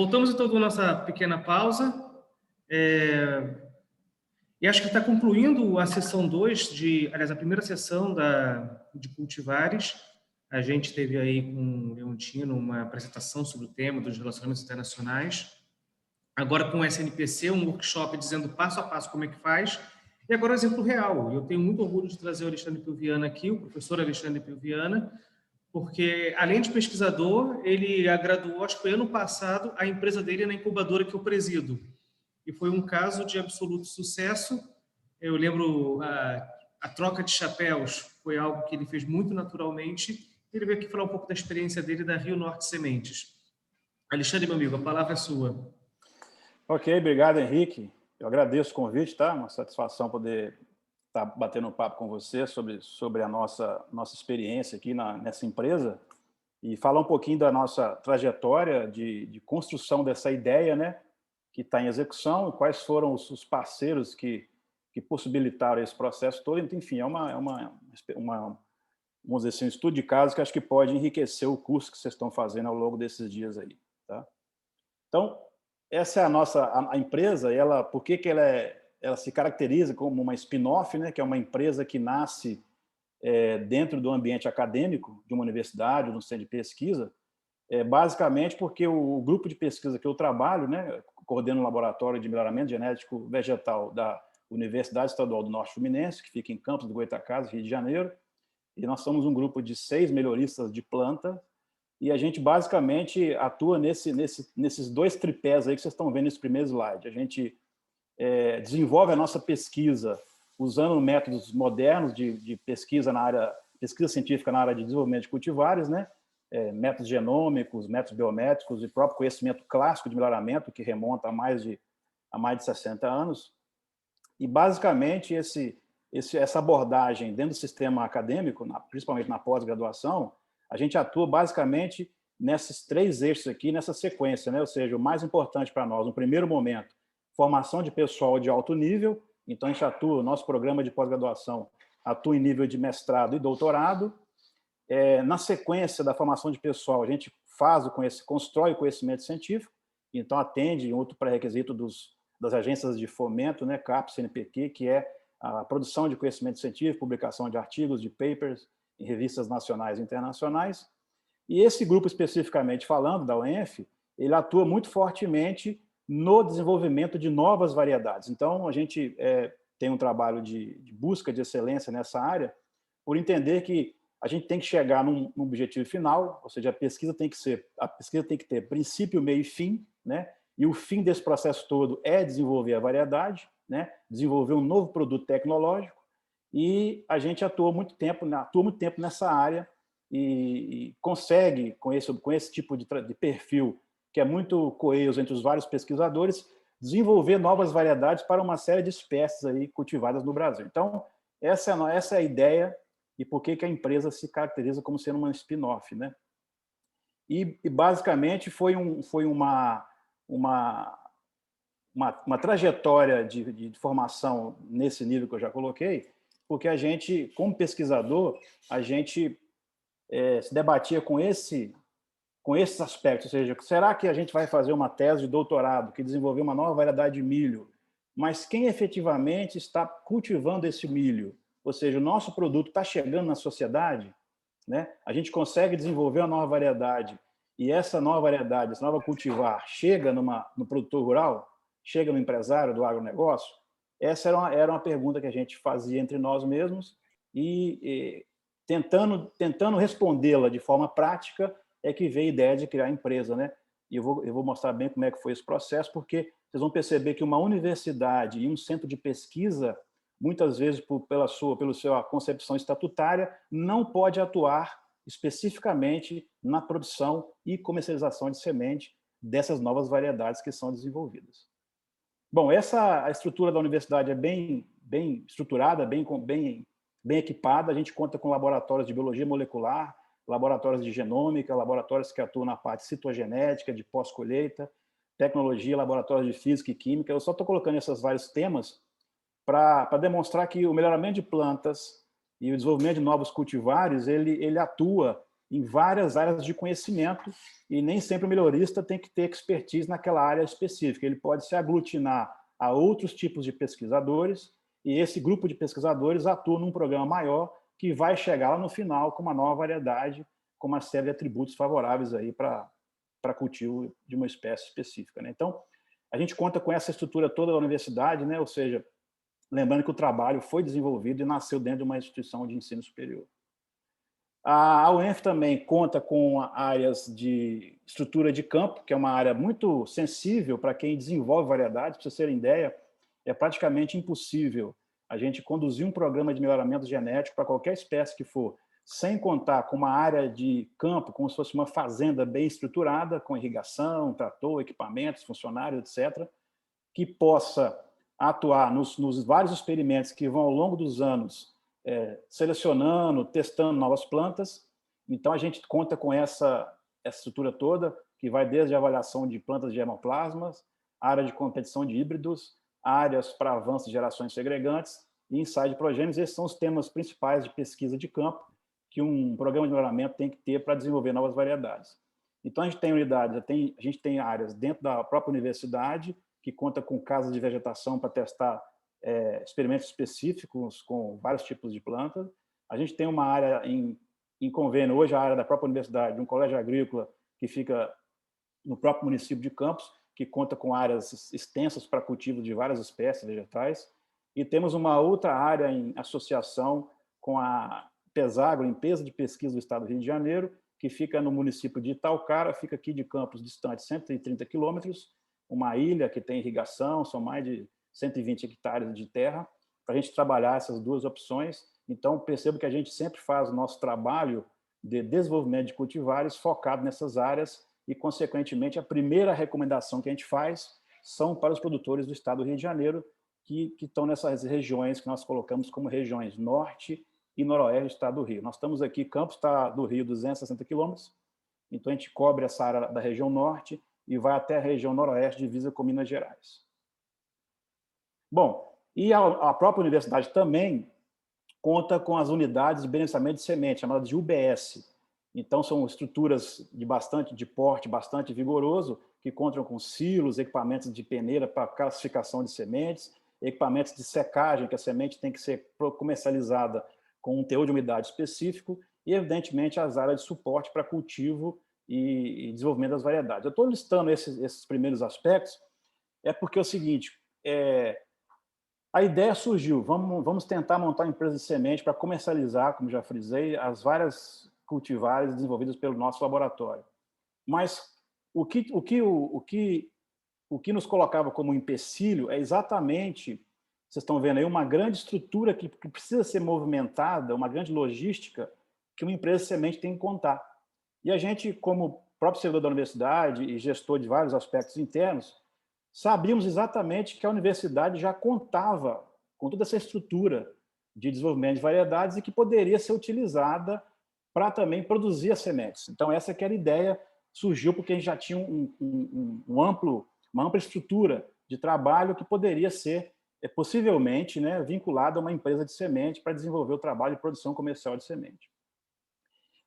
Voltamos então da nossa pequena pausa. E acho que está concluindo a sessão 2 aliás, a primeira sessão de cultivares. A gente teve aí com o Leontino uma apresentação sobre o tema dos relacionamentos internacionais. Agora com o SNPC, um workshop dizendo passo a passo como é que faz. E agora o exemplo real. Eu tenho muito orgulho de trazer o Alexandre Pilviana aqui, o professor Alexandre Pilviana, porque, além de pesquisador, ele graduou, acho que foi ano passado, a empresa dele na incubadora que eu presido. E foi um caso de absoluto sucesso. Eu lembro a troca de chapéus foi algo que ele fez muito naturalmente. Ele veio aqui falar um pouco da experiência dele da Rio Norte Sementes. Alexandre, meu amigo, a palavra é sua. Ok, obrigado, Henrique. Eu agradeço o convite, tá? Uma satisfação poder estar batendo um papo com você sobre a nossa experiência aqui nessa empresa e falar um pouquinho da nossa trajetória de construção dessa ideia, né? Que está em execução e quais foram os parceiros que possibilitaram esse processo todo. Enfim, vamos dizer assim, um estudo de caso que acho que pode enriquecer o curso que vocês estão fazendo ao longo desses dias aí, tá? Então, essa é a empresa. Por que ela se caracteriza como uma spin-off, né? Que é uma empresa que nasce dentro do ambiente acadêmico de uma universidade, de um centro de pesquisa, basicamente porque o grupo de pesquisa que eu trabalho, né, coordeno o laboratório de melhoramento genético vegetal da Universidade Estadual do Norte Fluminense, que fica em Campos do Goytacazes, Rio de Janeiro, e nós somos um grupo de 6 melhoristas de planta, e a gente basicamente atua nesses 2 tripés aí que vocês estão vendo nesse primeiro slide. A gente desenvolve a nossa pesquisa usando métodos modernos de pesquisa científica na área de desenvolvimento de cultivares, né? Métodos genômicos, métodos biométricos e próprio conhecimento clássico de melhoramento, que remonta a mais de 60 anos. E, basicamente, essa abordagem dentro do sistema acadêmico, principalmente na pós-graduação, a gente atua basicamente nesses 3 eixos aqui, nessa sequência, né? Ou seja, o mais importante para nós, no primeiro momento, formação de pessoal de alto nível. Então, a gente atua, o nosso programa de pós-graduação atua em nível de mestrado e doutorado. Na sequência da formação de pessoal, a gente constrói o conhecimento científico, então atende em outro pré-requisito das agências de fomento, né, CAPES, CNPq, que é a produção de conhecimento científico, publicação de artigos, de papers em revistas nacionais e internacionais. E esse grupo, especificamente falando, da UENF, ele atua muito fortemente no desenvolvimento de novas variedades. Então, a gente tem um trabalho de busca de excelência nessa área, por entender que a gente tem que chegar num objetivo final, ou seja, a pesquisa tem que ter princípio, meio e fim, né? E o fim desse processo todo é desenvolver a variedade, né? Desenvolver um novo produto tecnológico, e a gente atua muito tempo nessa área e consegue, com esse tipo de perfil, que é muito coeso entre os vários pesquisadores, desenvolver novas variedades para uma série de espécies aí cultivadas no Brasil. Então, essa é a ideia e por que a empresa se caracteriza como sendo uma spin-off, né? E basicamente foi uma trajetória de formação nesse nível que eu já coloquei, porque a gente, como pesquisador, a gente se debatia com esses aspectos, ou seja, será que a gente vai fazer uma tese de doutorado que desenvolveu uma nova variedade de milho, mas quem efetivamente está cultivando esse milho? Ou seja, o nosso produto está chegando na sociedade, né? A gente consegue desenvolver uma nova variedade e essa nova variedade, essa nova cultivar, chega no produtor rural, chega no empresário do agronegócio? Essa era uma pergunta que a gente fazia entre nós mesmos e tentando respondê-la de forma prática é que veio a ideia de criar a empresa, né? E eu vou mostrar bem como é que foi esse processo, porque vocês vão perceber que uma universidade e um centro de pesquisa, muitas vezes pela sua concepção estatutária, não pode atuar especificamente na produção e comercialização de semente dessas novas variedades que são desenvolvidas. Bom, a estrutura da universidade é bem estruturada, bem equipada. A gente conta com laboratórios de biologia molecular, laboratórios de genômica, laboratórios que atuam na parte citogenética, de pós-colheita, tecnologia, laboratórios de física e química. Eu só estou colocando esses vários temas para demonstrar que o melhoramento de plantas e o desenvolvimento de novos cultivares, ele atua em várias áreas de conhecimento, e nem sempre o melhorista tem que ter expertise naquela área específica. Ele pode se aglutinar a outros tipos de pesquisadores, e esse grupo de pesquisadores atua num programa maior que vai chegar lá no final com uma nova variedade, com uma série de atributos favoráveis aí para cultivo de uma espécie específica, né? Então, a gente conta com essa estrutura toda da universidade, né? Ou seja, lembrando que o trabalho foi desenvolvido e nasceu dentro de uma instituição de ensino superior. A UENF também conta com áreas de estrutura de campo, que é uma área muito sensível para quem desenvolve variedades. Para vocês terem ideia, é praticamente impossível a gente conduzir um programa de melhoramento genético para qualquer espécie que for, sem contar com uma área de campo, como se fosse uma fazenda bem estruturada, com irrigação, trator, equipamentos, funcionários, etc., que possa atuar nos vários experimentos que vão, ao longo dos anos, selecionando, testando novas plantas. Então, a gente conta com essa estrutura toda, que vai desde a avaliação de plantas de germoplasmas, área de competição de híbridos, áreas para avanço de gerações segregantes e ensaio de progênios. Esses são os temas principais de pesquisa de campo que um programa de melhoramento tem que ter para desenvolver novas variedades. Então, a gente tem unidades, a gente tem áreas dentro da própria universidade, que conta com casas de vegetação para testar experimentos específicos com vários tipos de plantas. A gente tem uma área em convênio, hoje a área da própria universidade, um colégio agrícola que fica no próprio município de Campos, que conta com áreas extensas para cultivo de várias espécies vegetais. E temos uma outra área em associação com a Pesagro, Empresa de Pesquisa do Estado do Rio de Janeiro, que fica no município de Itaucara, fica aqui de Campos, distante 130 quilômetros, uma ilha que tem irrigação, são mais de 120 hectares de terra, para a gente trabalhar essas duas opções. Então, percebo que a gente sempre faz o nosso trabalho de desenvolvimento de cultivares focado nessas áreas e, consequentemente, a primeira recomendação que a gente faz são para os produtores do estado do Rio de Janeiro, que estão nessas regiões que nós colocamos como regiões norte e noroeste do estado do Rio. Nós estamos aqui, Campos está do Rio 260 quilômetros, então a gente cobre essa área da região norte e vai até a região noroeste, divisa com Minas Gerais. Bom, e a própria universidade também conta com as unidades de beneficiamento de semente, chamadas de UBS. Então, são estruturas de porte bastante vigoroso, que contam com silos, equipamentos de peneira para classificação de sementes, equipamentos de secagem, que a semente tem que ser comercializada com um teor de umidade específico, e, evidentemente, as áreas de suporte para cultivo e desenvolvimento das variedades. Eu estou listando esses primeiros aspectos, porque é o seguinte, a ideia surgiu, vamos tentar montar uma empresa de semente para comercializar, como já frisei, as várias cultivares desenvolvidas pelo nosso laboratório. Mas o que nos colocava como empecilho é exatamente, vocês estão vendo aí, uma grande estrutura que precisa ser movimentada, uma grande logística que uma empresa de semente tem que contar. E a gente, como próprio servidor da universidade e gestor de vários aspectos internos, sabíamos exatamente que a universidade já contava com toda essa estrutura de desenvolvimento de variedades e que poderia ser utilizada para também produzir as sementes. Então, essa que era a ideia, surgiu porque a gente já tinha uma ampla estrutura de trabalho que poderia ser, possivelmente, né, vinculada a uma empresa de semente para desenvolver o trabalho de produção comercial de semente.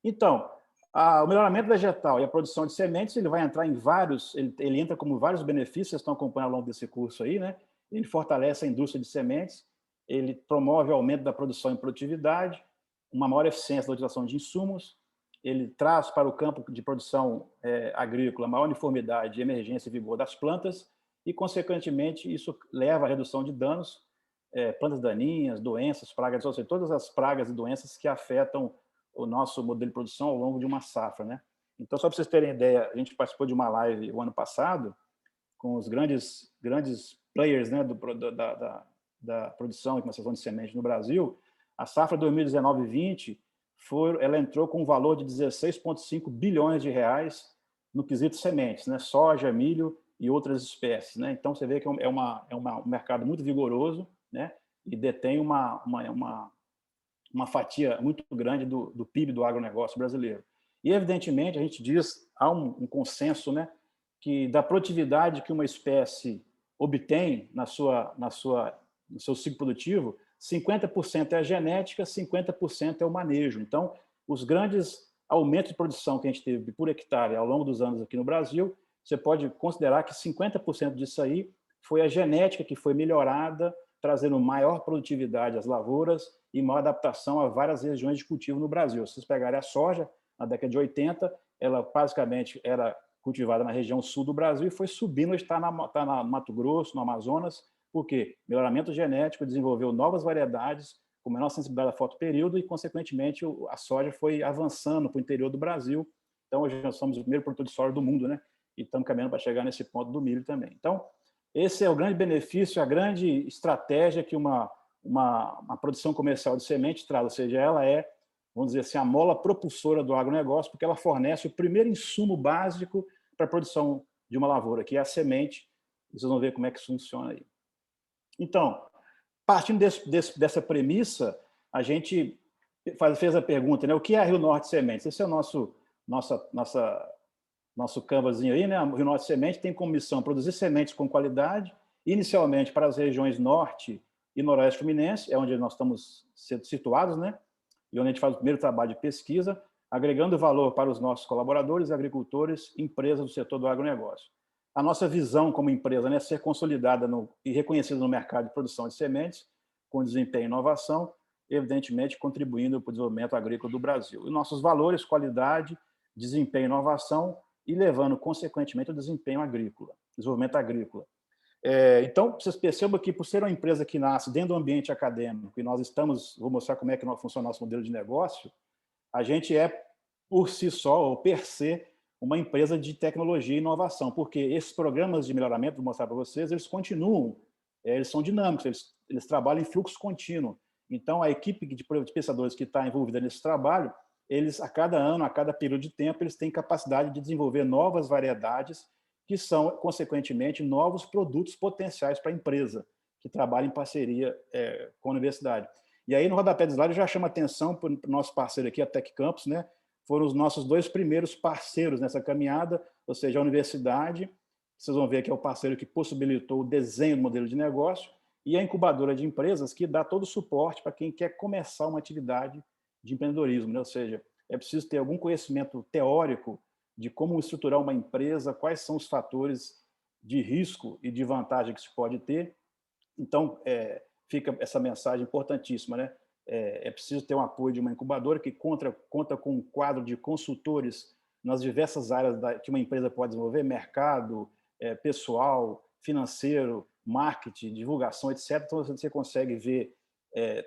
Então, o melhoramento vegetal e a produção de sementes, ele vai entrar em vários, ele entra como vários benefícios, vocês estão acompanhando ao longo desse curso aí, né? Ele fortalece a indústria de sementes, ele promove o aumento da produção e produtividade, uma maior eficiência da utilização de insumos, ele traz para o campo de produção agrícola maior uniformidade, emergência e vigor das plantas, e, consequentemente, isso leva à redução de danos, plantas daninhas, doenças, pragas, ou seja, todas as pragas e doenças que afetam o nosso modelo de produção ao longo de uma safra, né? Então, só para vocês terem ideia, a gente participou de uma live o ano passado com os grandes players, né, da produção e comercialização de semente no Brasil. A safra 2019-20 ela entrou com um valor de 16,5 bilhões de reais no quesito sementes, né? Soja, milho e outras espécies, né? Então, você vê que é um mercado muito vigoroso, né? E detém uma fatia muito grande do PIB do agronegócio brasileiro. E, evidentemente, a gente diz, há um consenso, né, que da produtividade que uma espécie obtém no seu ciclo produtivo, 50% é a genética, 50% é o manejo. Então, os grandes aumento de produção que a gente teve por hectare ao longo dos anos aqui no Brasil, você pode considerar que 50% disso aí foi a genética que foi melhorada, trazendo maior produtividade às lavouras e maior adaptação a várias regiões de cultivo no Brasil. Se vocês pegarem a soja, na década de 80, ela basicamente era cultivada na região sul do Brasil e foi subindo, está no Mato Grosso, no Amazonas. Por quê? Melhoramento genético, desenvolveu novas variedades com menor sensibilidade a fotoperíodo e, consequentemente, a soja foi avançando para o interior do Brasil. Então, hoje nós somos o primeiro produtor de soja do mundo, né? E estamos caminhando para chegar nesse ponto do milho também. Então, esse é o grande benefício, a grande estratégia que uma produção comercial de semente traz, ou seja, ela é, vamos dizer assim, a mola propulsora do agronegócio, porque ela fornece o primeiro insumo básico para a produção de uma lavoura, que é a semente. Vocês vão ver como é que isso funciona aí. Então, partindo dessa premissa, a gente fez a pergunta, né? O que é a Rio Norte Sementes? Esse é o nosso canvazinho aí, né? A Rio Norte Semente tem como missão produzir sementes com qualidade, inicialmente para as regiões norte e noroeste fluminense, é onde nós estamos situados, né? E onde a gente faz o primeiro trabalho de pesquisa, agregando valor para os nossos colaboradores, agricultores, empresas do setor do agronegócio. A nossa visão como empresa, né, é ser consolidada e reconhecida no mercado de produção de sementes, com desempenho e inovação, evidentemente contribuindo para o desenvolvimento agrícola do Brasil. E nossos valores, qualidade, desempenho e inovação, e levando, consequentemente, ao desempenho agrícola, desenvolvimento agrícola. Então, vocês percebam que, por ser uma empresa que nasce dentro do ambiente acadêmico, e nós estamos, vou mostrar como é que funciona o nosso modelo de negócio, a gente é, por si só, ou per se, uma empresa de tecnologia e inovação, porque esses programas de melhoramento, vou mostrar para vocês, eles continuam, eles são dinâmicos, eles trabalham em fluxo contínuo. Então, a equipe de pesquisadores que está envolvida nesse trabalho, eles, a cada ano, a cada período de tempo, eles têm capacidade de desenvolver novas variedades que são, consequentemente, novos produtos potenciais para a empresa, que trabalha em parceria com a universidade. E aí, no rodapé do slide, eu já chamo a atenção para o nosso parceiro aqui, a Tec Campus, né? Foram os nossos 2 primeiros parceiros nessa caminhada, ou seja, a universidade, vocês vão ver que é o parceiro que possibilitou o desenho do modelo de negócio, e a incubadora de empresas, que dá todo o suporte para quem quer começar uma atividade de empreendedorismo, né? Ou seja, é preciso ter algum conhecimento teórico de como estruturar uma empresa, quais são os fatores de risco e de vantagem que se pode ter. Então, fica essa mensagem importantíssima, né? É preciso ter um apoio de uma incubadora que conta com um quadro de consultores nas diversas áreas que uma empresa pode desenvolver, mercado, pessoal, financeiro, marketing, divulgação, etc. Então, você consegue ver,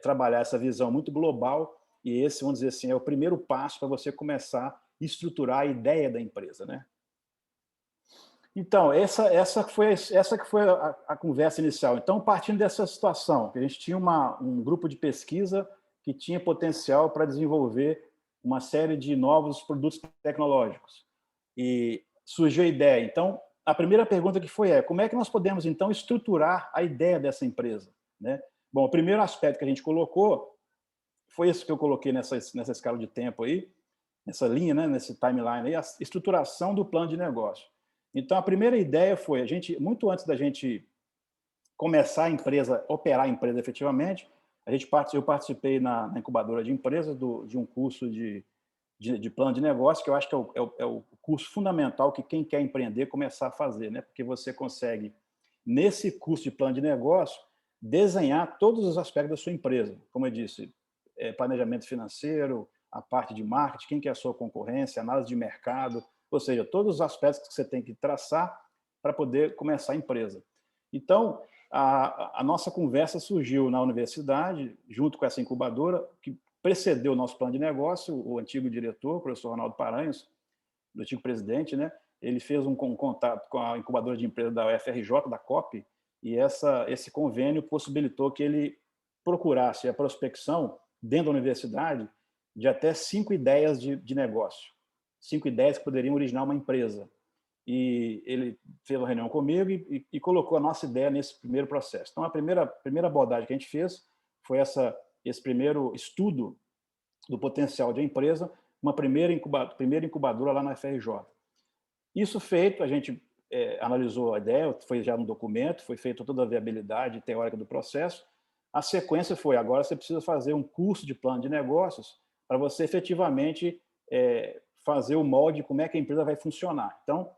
trabalhar essa visão muito global, e esse, vamos dizer assim, é o primeiro passo para você começar a estruturar a ideia da empresa, né? Então, essa que foi a conversa inicial. Então, partindo dessa situação, que a gente tinha um grupo de pesquisa que tinha potencial para desenvolver uma série de novos produtos tecnológicos. E surgiu a ideia. Então, a primeira pergunta que foi como é que nós podemos, então, estruturar a ideia dessa empresa, né? Bom, o primeiro aspecto que a gente colocou foi esse que eu coloquei nessa escala de tempo aí, nessa linha, né, nesse timeline aí, a estruturação do plano de negócio. Então, a primeira ideia foi, muito antes da gente começar a empresa, operar a empresa efetivamente, eu participei na incubadora de empresas de um curso de plano de negócio, que eu acho que é o curso fundamental que quem quer empreender começar a fazer, né? Porque você consegue, nesse curso de plano de negócio, desenhar todos os aspectos da sua empresa. Como eu disse, planejamento financeiro, a parte de marketing, quem que é a sua concorrência, análise de mercado, ou seja, todos os aspectos que você tem que traçar para poder começar a empresa. Então, a nossa conversa surgiu na universidade, junto com essa incubadora, que precedeu o nosso plano de negócio, o antigo diretor, o professor Ronaldo Paranhos, o antigo presidente, né? Ele fez um contato com a incubadora de empresas da UFRJ, da COP, e esse convênio possibilitou que ele procurasse a prospecção, dentro da universidade, de até 5 ideias de negócio. 5 ideias que poderiam originar uma empresa. E ele fez uma reunião comigo e colocou a nossa ideia nesse primeiro processo. Então, a primeira abordagem que a gente fez foi esse primeiro estudo do potencial de uma empresa, uma primeira incubadora lá na FRJ. Isso feito, a gente analisou a ideia, foi já no documento, foi feita toda a viabilidade teórica do processo. A sequência foi, agora você precisa fazer um curso de plano de negócios para você efetivamente fazer o molde de como é que a empresa vai funcionar. Então,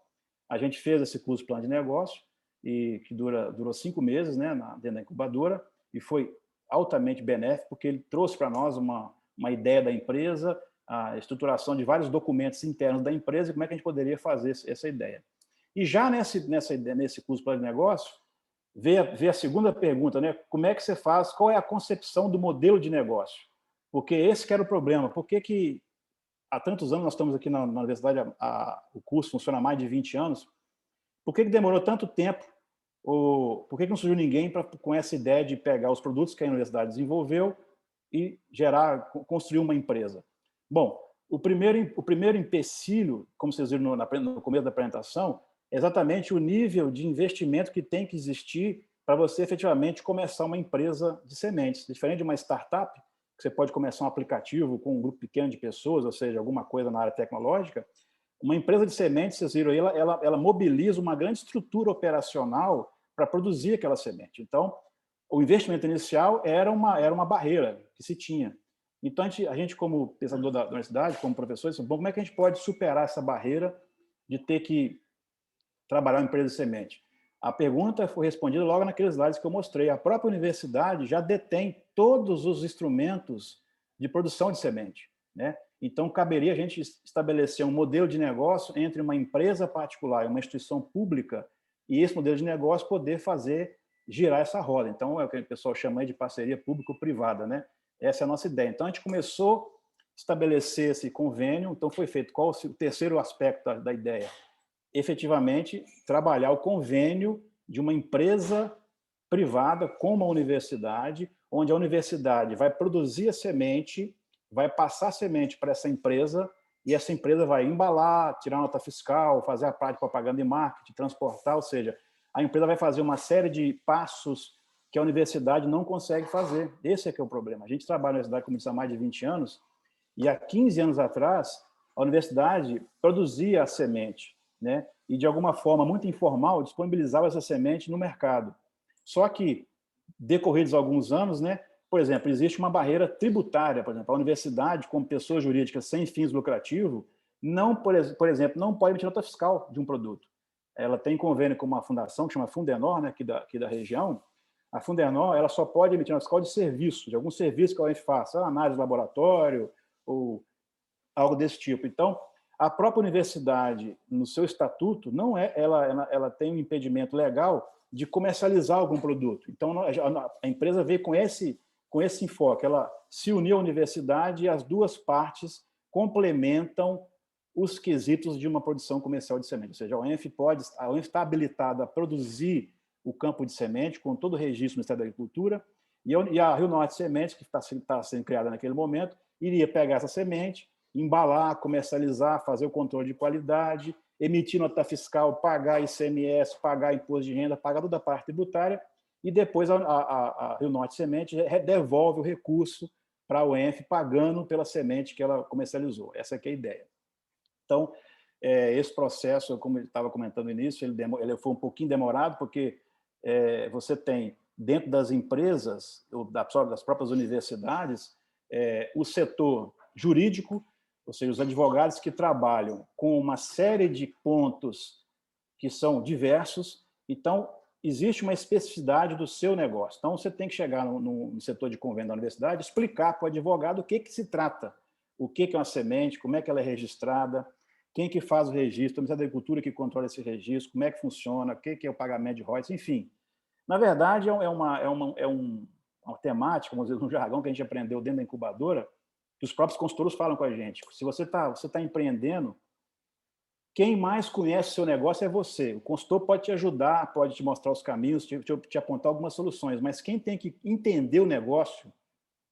a gente fez esse curso de plano de negócio, e que durou 5 meses, né, dentro da incubadora, e foi altamente benéfico, porque ele trouxe para nós uma ideia da empresa, a estruturação de vários documentos internos da empresa e como é que a gente poderia fazer essa ideia. E já nesse curso de plano de negócio, veio a segunda pergunta, né? Como é que você faz, qual é a concepção do modelo de negócio? Porque esse que era o problema. Por que há tantos anos nós estamos aqui na universidade, o curso funciona há mais de 20 anos, por que demorou tanto tempo? Por que não surgiu ninguém com essa ideia de pegar os produtos que a universidade desenvolveu e construir uma empresa? Bom, o primeiro empecilho, como vocês viram no começo da apresentação, é exatamente o nível de investimento que tem que existir para você efetivamente começar uma empresa de sementes. Diferente de uma startup, que você pode começar um aplicativo com um grupo pequeno de pessoas, ou seja, alguma coisa na área tecnológica, uma empresa de sementes, vocês viram aí, ela mobiliza uma grande estrutura operacional para produzir aquela semente. Então, o investimento inicial era uma barreira que se tinha. Então, a gente como pensador da universidade, como professor, disse, bom, como é que a gente pode superar essa barreira de ter que trabalhar uma empresa de semente? A pergunta foi respondida logo naqueles slides que eu mostrei. A própria universidade já detém todos os instrumentos de produção de semente, né? Então, caberia a gente estabelecer um modelo de negócio entre uma empresa particular e uma instituição pública, e esse modelo de negócio poder fazer girar essa roda. Então, é o que o pessoal chama de parceria público-privada, né? Essa é a nossa ideia. Então, a gente começou a estabelecer esse convênio. Então, foi feito qual o terceiro aspecto da ideia? Efetivamente, trabalhar o convênio de uma empresa privada com uma universidade, onde a universidade vai produzir a semente, vai passar a semente para essa empresa, e essa empresa vai embalar, tirar nota fiscal, fazer a parte de propaganda e marketing, transportar, ou seja, a empresa vai fazer uma série de passos que a universidade não consegue fazer. Esse é que é o problema. A gente trabalha na universidade como há mais de 20 anos, e há 15 anos atrás, a universidade produzia a semente, né? E, de alguma forma muito informal, disponibilizava essa semente no mercado. Só que, decorridos alguns anos, né, por exemplo, existe uma barreira tributária. Por exemplo, a universidade, como pessoa jurídica sem fins lucrativos, não, por exemplo, não pode emitir nota fiscal de um produto. Ela tem convênio com uma fundação que chama Fundenor, né, aqui da região. A Fundenor, ela só pode emitir nota fiscal de serviço, de algum serviço que a gente faça, análise de laboratório ou algo desse tipo. Então, a própria universidade, no seu estatuto, não ela tem um impedimento legal de comercializar algum produto. Então, a empresa veio com esse enfoque. Ela se uniu à universidade e as duas partes complementam os quesitos de uma produção comercial de semente. Ou seja, a UENF está habilitada a produzir o campo de semente com todo o registro do Ministério da Agricultura, e a Rio Norte Sementes, que está sendo criada naquele momento, iria pegar essa semente, embalar, comercializar, fazer o controle de qualidade, emitir nota fiscal, pagar ICMS, pagar imposto de renda, pagar toda a parte tributária, e depois a Rio Norte Semente devolve o recurso para a UENF, pagando pela semente que ela comercializou. Essa é a ideia. Então, esse processo, como eu estava comentando no início, ele foi um pouquinho demorado, porque você tem, dentro das empresas, das próprias universidades, o setor jurídico, ou seja, os advogados que trabalham com uma série de pontos que são diversos. Então, existe uma especificidade do seu negócio. Então, você tem que chegar no setor de convênio da universidade, explicar para o advogado o que se trata, o que é uma semente, como é que ela é registrada, quem que faz o registro, o Ministério da Agricultura que controla esse registro, como é que funciona, o que é o pagamento de royalties, enfim. Na verdade, é uma temática, vamos dizer, um jargão que a gente aprendeu dentro da incubadora, que os próprios consultores falam com a gente. Se você tá empreendendo, quem mais conhece o seu negócio é você. O consultor pode te ajudar, pode te mostrar os caminhos, te apontar algumas soluções, mas quem tem que entender o negócio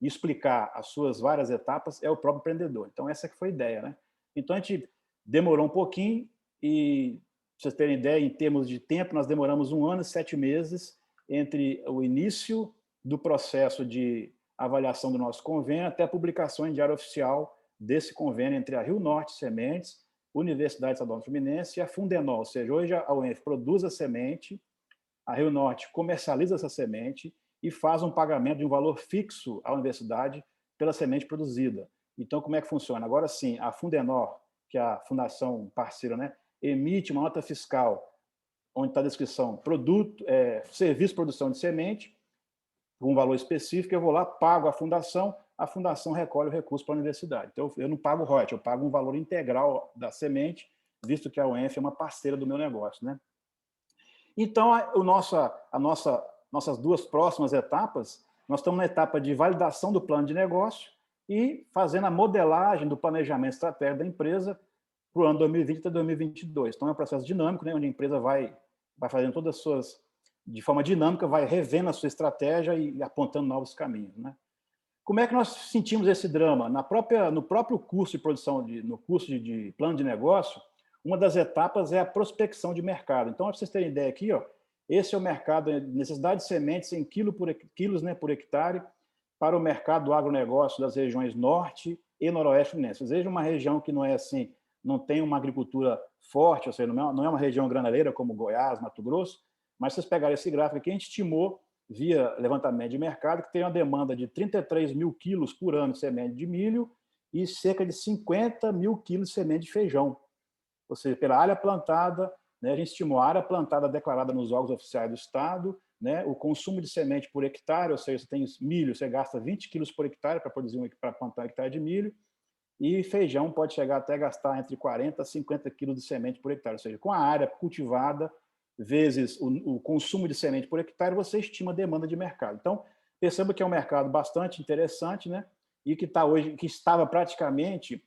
e explicar as suas várias etapas é o próprio empreendedor. Então, essa que foi a ideia, né? Então, a gente demorou um pouquinho e, para vocês terem ideia, em termos de tempo, nós demoramos 1 ano e 7 meses entre o início do processo de avaliação do nosso convênio até a publicação em diário oficial desse convênio entre a Rio Norte Sementes, Universidade Estadual Fluminense e a Fundenor. Ou seja, hoje a UENF produz a semente, a Rio Norte comercializa essa semente e faz um pagamento de um valor fixo à universidade pela semente produzida. Então, como é que funciona? Agora sim, a Fundenor, que é a fundação parceira, né, emite uma nota fiscal onde está a descrição produto, serviço de produção de semente, com um valor específico, eu vou lá, pago a fundação recolhe o recurso para a universidade. Então, eu não pago royalties, eu pago um valor integral da semente, visto que a UENF é uma parceira do meu negócio, né? Então, nossas duas próximas etapas, nós estamos na etapa de validação do plano de negócio e fazendo a modelagem do planejamento estratégico da empresa para o ano 2020 até 2022. Então, é um processo dinâmico, né, onde a empresa vai fazendo todas as suas, de forma dinâmica, vai revendo a sua estratégia e apontando novos caminhos, né? Como é que nós sentimos esse drama? No próprio curso de produção, no curso de plano de negócio, uma das etapas é a prospecção de mercado. Então, para vocês terem ideia aqui, ó, esse é o mercado, necessidade de sementes em quilos, né, por hectare, para o mercado do agronegócio das regiões norte e noroeste fluminense. Vocês vejam uma região que não é assim, não tem uma agricultura forte, ou seja, não é uma região granaleira como Goiás, Mato Grosso, mas vocês pegarem esse gráfico aqui, a gente estimou via levantamento de mercado, que tem uma demanda de 33 mil quilos por ano de semente de milho e cerca de 50 mil quilos de semente de feijão. Ou seja, pela área plantada, né, a gente estimou a área plantada declarada nos órgãos oficiais do Estado, né, o consumo de semente por hectare, ou seja, você tem milho, você gasta 20 quilos por hectare para plantar um hectare de milho, e feijão pode chegar até a gastar entre 40 a 50 quilos de semente por hectare. Ou seja, com a área cultivada, vezes o consumo de semente por hectare, você estima a demanda de mercado. Então, perceba que é um mercado bastante interessante, né? E que estava praticamente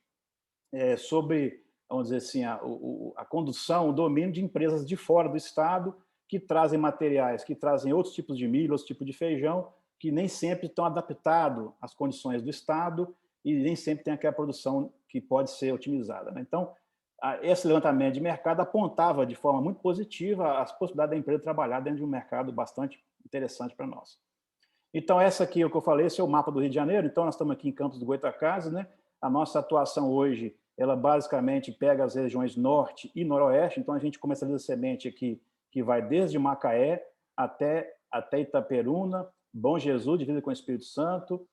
sobre, vamos dizer assim, a condução, o domínio de empresas de fora do estado que trazem materiais, que trazem outros tipos de milho, outros tipos de feijão, que nem sempre estão adaptados às condições do estado e nem sempre tem aquela produção que pode ser otimizada, né? Então, esse levantamento de mercado apontava de forma muito positiva as possibilidades da empresa trabalhar dentro de um mercado bastante interessante para nós. Então, essa aqui é o que eu falei, esse é o mapa do Rio de Janeiro. Então, nós estamos aqui em Campos do Goytacazes, né? A nossa atuação hoje, ela basicamente pega as regiões norte e noroeste. Então, a gente comercializa semente aqui que vai desde Macaé até Itaperuna, Bom Jesus, divisa com o Espírito Santo,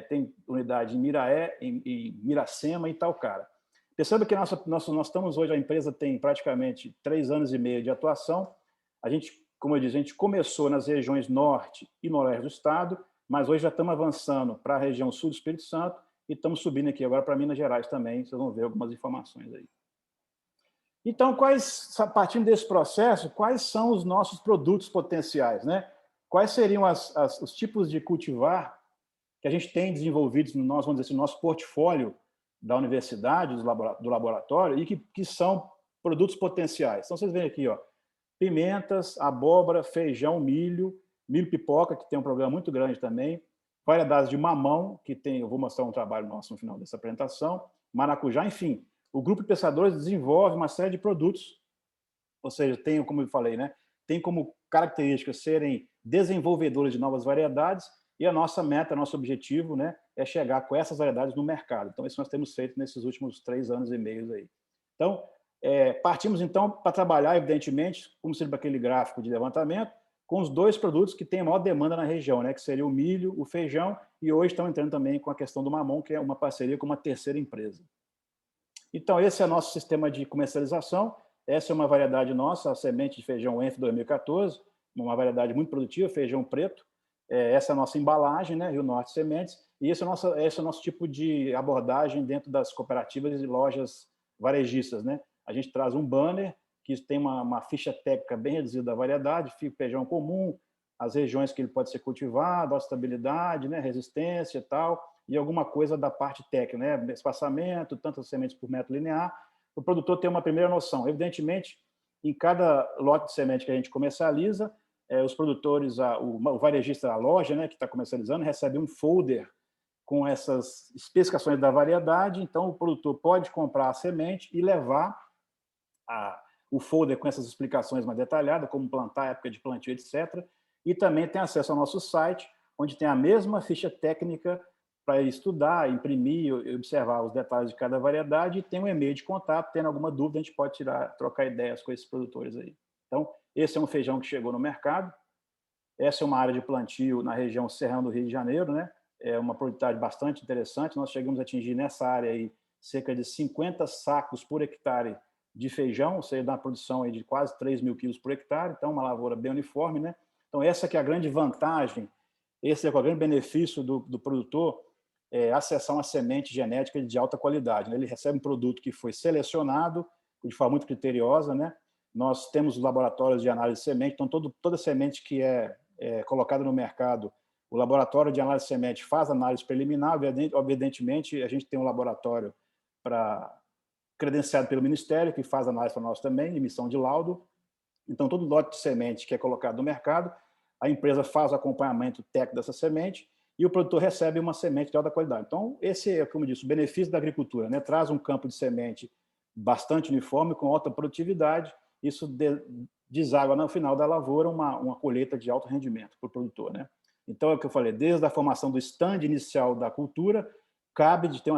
tem unidade em Miraé, em Miracema e Itaocara. Perceba que nós estamos hoje, a empresa tem praticamente 3 anos e meio de atuação. A gente, como eu disse, a gente começou nas regiões norte e noroeste do estado, mas hoje já estamos avançando para a região sul do Espírito Santo e estamos subindo aqui agora para Minas Gerais também. Vocês vão ver algumas informações aí. Então, partindo desse processo, quais são os nossos produtos potenciais, né? Quais seriam os tipos de cultivar que a gente tem desenvolvidos no nosso, vamos dizer assim, no nosso portfólio da universidade, do laboratório, e que são produtos potenciais. Então, vocês veem aqui, ó, pimentas, abóbora, feijão, milho pipoca, que tem um problema muito grande também, variedades de mamão, que tem, eu vou mostrar um trabalho nosso no final dessa apresentação, maracujá, enfim. O grupo de pescadores desenvolve uma série de produtos, ou seja, tem, como eu falei, né, tem como característica serem desenvolvedores de novas variedades, e a nossa meta, nosso objetivo, né, é chegar com essas variedades no mercado. Então, isso nós temos feito nesses últimos 3 anos e meio aí. Então, partimos, então, para trabalhar, evidentemente, como seria aquele gráfico de levantamento, com os 2 produtos que têm a maior demanda na região, né, que seria o milho, o feijão, e hoje estão entrando também com a questão do mamão, que é uma parceria com uma terceira empresa. Então, esse é o nosso sistema de comercialização. Essa é uma variedade nossa, a semente de feijão ENF 2014, uma variedade muito produtiva, feijão preto. Essa é a nossa embalagem, né, Rio Norte Sementes, e esse é o nosso tipo de abordagem dentro das cooperativas e lojas varejistas, né? A gente traz um banner que tem uma ficha técnica bem reduzida da variedade, feijão comum, as regiões que ele pode ser cultivado, a estabilidade, né, resistência e tal, e alguma coisa da parte técnica, né, espaçamento, tantas sementes por metro linear, o produtor tem uma primeira noção. Evidentemente, em cada lote de semente que a gente comercializa, os produtores, o varejista, a loja, né, que está comercializando, recebe um folder com essas especificações da variedade. Então, o produtor pode comprar a semente e levar o folder com essas explicações mais detalhadas, como plantar, época de plantio, etc. E também tem acesso ao nosso site, onde tem a mesma ficha técnica para estudar, imprimir, observar os detalhes de cada variedade, e tem um e-mail de contato. Tendo alguma dúvida, a gente pode trocar ideias com esses produtores aí. Então, esse é um feijão que chegou no mercado. Essa é uma área de plantio na região serrana do Rio de Janeiro, né? é uma produtividade bastante interessante. Nós chegamos a atingir nessa área aí cerca de 50 sacos por hectare de feijão, ou seja, dá uma produção aí de quase 3 mil quilos por hectare, então uma lavoura bem uniforme, né? Então essa que é a grande vantagem, esse é o grande benefício do produtor, acessar uma semente genética de alta qualidade, né? Ele recebe um produto que foi selecionado de forma muito criteriosa, né? Nós temos laboratórios de análise de semente, então toda semente que é colocada no mercado, o laboratório de análise de semente faz análise preliminar. Evidentemente, a gente tem um laboratório credenciado pelo Ministério, que faz análise para nós também, emissão de laudo. Então, todo lote de semente que é colocado no mercado, a empresa faz o acompanhamento técnico dessa semente e o produtor recebe uma semente de alta qualidade. Então, esse é, como eu disse, o benefício da agricultura, né? Traz um campo de semente bastante uniforme, com alta produtividade. Isso deságua no final da lavoura uma colheita de alto rendimento para o produtor, né? Então, é o que eu falei, desde a formação do stand inicial da cultura, cabe de ter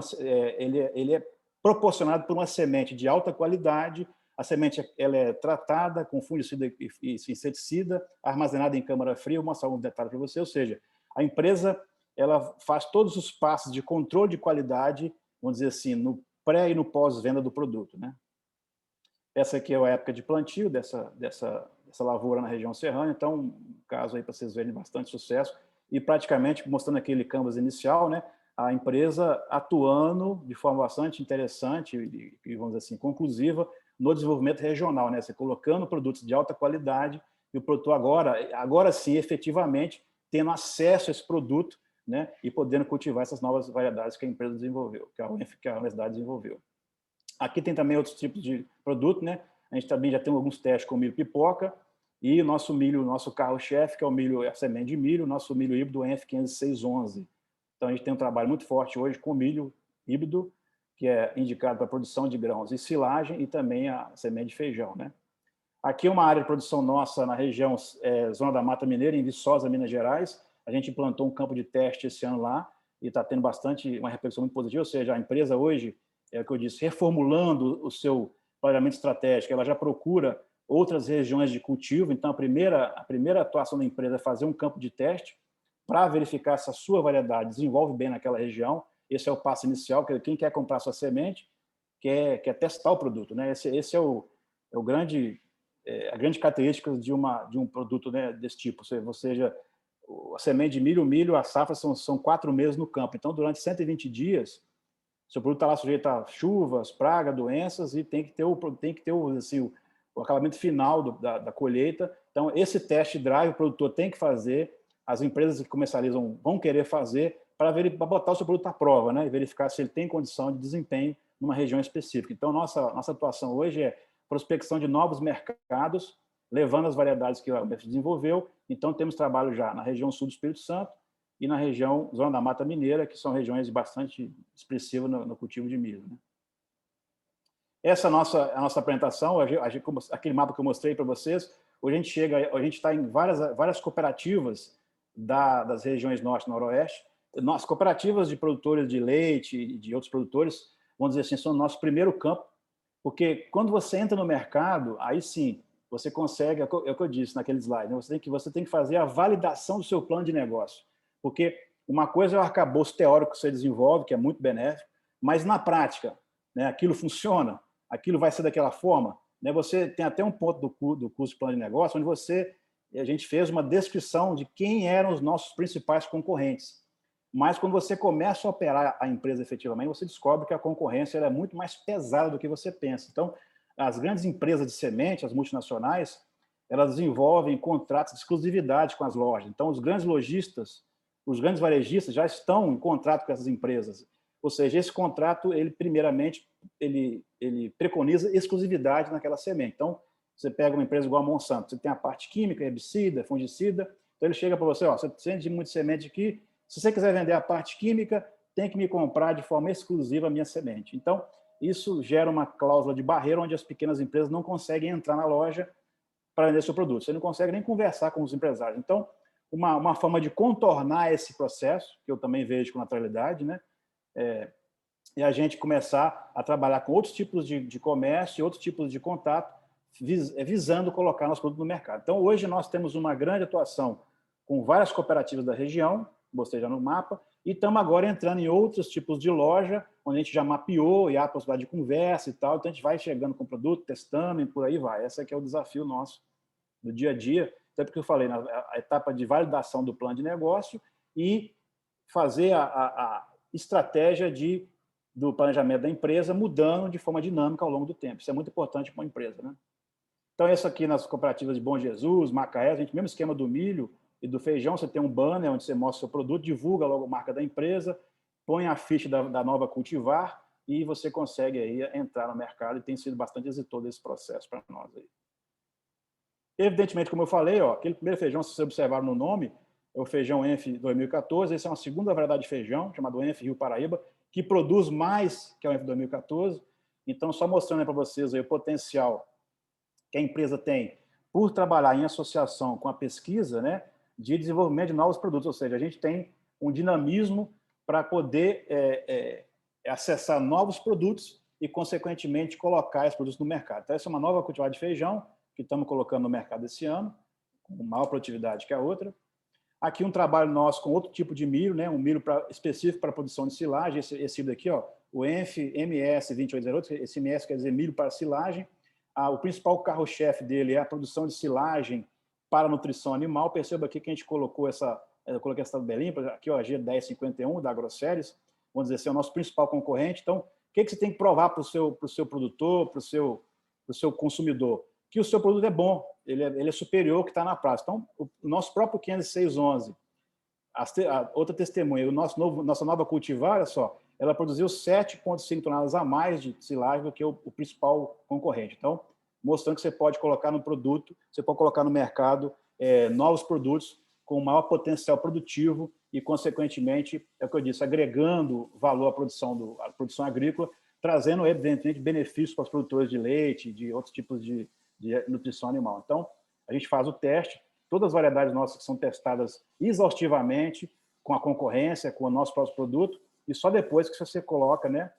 ele é proporcionado por uma semente de alta qualidade. A semente ela é tratada com fungicida e inseticida, armazenada em câmara fria. Vou mostrar alguns detalhes para você. Ou seja, a empresa ela faz todos os passos de controle de qualidade, vamos dizer assim, no pré e no pós-venda do produto, né? Essa aqui é a época de plantio dessa lavoura na região serrana. Então, um caso aí para vocês verem bastante sucesso. E praticamente, mostrando aquele canvas inicial, né, a empresa atuando de forma bastante interessante e, vamos dizer assim, conclusiva no desenvolvimento regional, né? Você colocando produtos de alta qualidade e o produtor agora sim, efetivamente, tendo acesso a esse produto, né, e podendo cultivar essas novas variedades que a empresa desenvolveu, que a universidade desenvolveu. Aqui tem também outros tipos de produto, né? A gente também já tem alguns testes com milho pipoca e o nosso milho, nosso carro-chefe, que é o milho, a semente de milho, nosso milho híbrido ENF50611. Então, a gente tem um trabalho muito forte hoje com milho híbrido, que é indicado para a produção de grãos e silagem, e também a semente de feijão, né? Aqui é uma área de produção nossa na região Zona da Mata Mineira, em Viçosa, Minas Gerais. A gente implantou um campo de teste esse ano lá e está tendo uma repercussão muito positiva. Ou seja, a empresa hoje, é o que eu disse, reformulando o seu planejamento estratégico, ela já procura outras regiões de cultivo. Então, a primeira atuação da empresa é fazer um campo de teste para verificar se a sua variedade desenvolve bem naquela região. Esse é o passo inicial, que quem quer comprar sua semente quer testar o produto, né? Esse é a grande característica de um produto, né, desse tipo. Ou seja, a semente de milho, a safra são 4 meses no campo. Então, durante 120 dias, seu produto está lá sujeito a chuvas, pragas, doenças, e tem que ter assim, o acabamento final da colheita. Então, esse test drive o produtor tem que fazer, as empresas que comercializam vão querer fazer para botar o seu produto à prova, né, e verificar se ele tem condição de desempenho numa região específica. Então, nossa atuação hoje é prospecção de novos mercados, levando as variedades que a UF desenvolveu. Então, temos trabalho já na região sul do Espírito Santo e na região Zona da Mata Mineira, que são regiões bastante expressivas no cultivo de milho, né? Essa é a nossa apresentação, aquele mapa que eu mostrei para vocês. Hoje a gente está em várias cooperativas das regiões norte e noroeste. Nossas cooperativas de produtores de leite e de outros produtores, vamos dizer assim, são o nosso primeiro campo, porque quando você entra no mercado, aí sim, você consegue, é o que eu disse naquele slide, né? Você tem que fazer a validação do seu plano de negócio. Porque uma coisa é o arcabouço teórico que você desenvolve, que é muito benéfico, mas na prática, né, aquilo funciona, aquilo vai ser daquela forma, né? Você tem até um ponto do curso de plano de negócio, onde a gente fez uma descrição de quem eram os nossos principais concorrentes. Mas quando você começa a operar a empresa efetivamente, você descobre que a concorrência é muito mais pesada do que você pensa. Então, as grandes empresas de semente, as multinacionais, elas desenvolvem contratos de exclusividade com as lojas. Então, os grandes lojistas, os grandes varejistas já estão em contrato com essas empresas. Ou seja, esse contrato, primeiramente, ele preconiza exclusividade naquela semente. Então, você pega uma empresa igual a Monsanto, você tem a parte química, herbicida, fungicida, então ele chega para você, ó, você tem muito semente aqui, se você quiser vender a parte química, tem que me comprar de forma exclusiva a minha semente. Então, isso gera uma cláusula de barreira onde as pequenas empresas não conseguem entrar na loja para vender seu produto. Você não consegue nem conversar com os empresários. Então, uma forma de contornar esse processo, que eu também vejo com naturalidade, né, é a gente começar a trabalhar com outros tipos de comércio, outros tipos de contato, visando colocar nosso produto no mercado. Então, hoje nós temos uma grande atuação com várias cooperativas da região, mostrei já no mapa, e estamos agora entrando em outros tipos de loja, onde a gente já mapeou e há a possibilidade de conversa e tal, então a gente vai chegando com o produto, testando e por aí vai. Esse aqui é o desafio nosso do dia a dia, até porque eu falei, a etapa de validação do plano de negócio e fazer a estratégia do planejamento da empresa mudando de forma dinâmica ao longo do tempo. Isso é muito importante para uma empresa, né? Então, essa aqui nas cooperativas de Bom Jesus, Macaé, a gente, mesmo esquema do milho e do feijão, você tem um banner onde você mostra o seu produto, divulga logo a marca da empresa, põe a ficha da nova cultivar e você consegue aí entrar no mercado e tem sido bastante exitoso esse processo para nós aí. Evidentemente, como eu falei, ó, aquele primeiro feijão, se vocês observaram no nome, é o feijão ENF 2014, esse é uma segunda variedade de feijão, chamado ENF Rio Paraíba, que produz mais que o ENF 2014. Então, só mostrando para vocês aí o potencial que a empresa tem por trabalhar em associação com a pesquisa, né, de desenvolvimento de novos produtos, ou seja, a gente tem um dinamismo para poder acessar novos produtos e, consequentemente, colocar esses produtos no mercado. Então, essa é uma nova cultivar de feijão que estamos colocando no mercado esse ano, com maior produtividade que a outra. Aqui um trabalho nosso com outro tipo de milho, né, um milho específico para a produção de silagem, esse daqui, ó, o ENF MS 2808, esse MS quer dizer milho para silagem. O principal carro-chefe dele é a produção de silagem para nutrição animal. Perceba aqui que a gente colocou eu coloquei essa tabelinha, aqui, ó, G1051 da AgroSéries, vamos dizer assim, é o nosso principal concorrente. Então, o que você tem que provar para o seu produtor, para o seu consumidor? Que o seu produto é bom, ele é superior ao que está na praça. Então, o nosso próprio 50611, outra testemunha, nossa nova cultivar, olha só, ela produziu 7,5 toneladas a mais de silagem do que o principal concorrente. Então, mostrando que você pode colocar no produto, você pode colocar no mercado novos produtos com maior potencial produtivo e, consequentemente, é o que eu disse, agregando valor à produção agrícola, trazendo, evidentemente, benefícios para os produtores de leite, de outros tipos de nutrição animal. Então, a gente faz o teste, todas as variedades nossas que são testadas exaustivamente, com a concorrência, com o nosso próprio produto, e só depois que você coloca, né?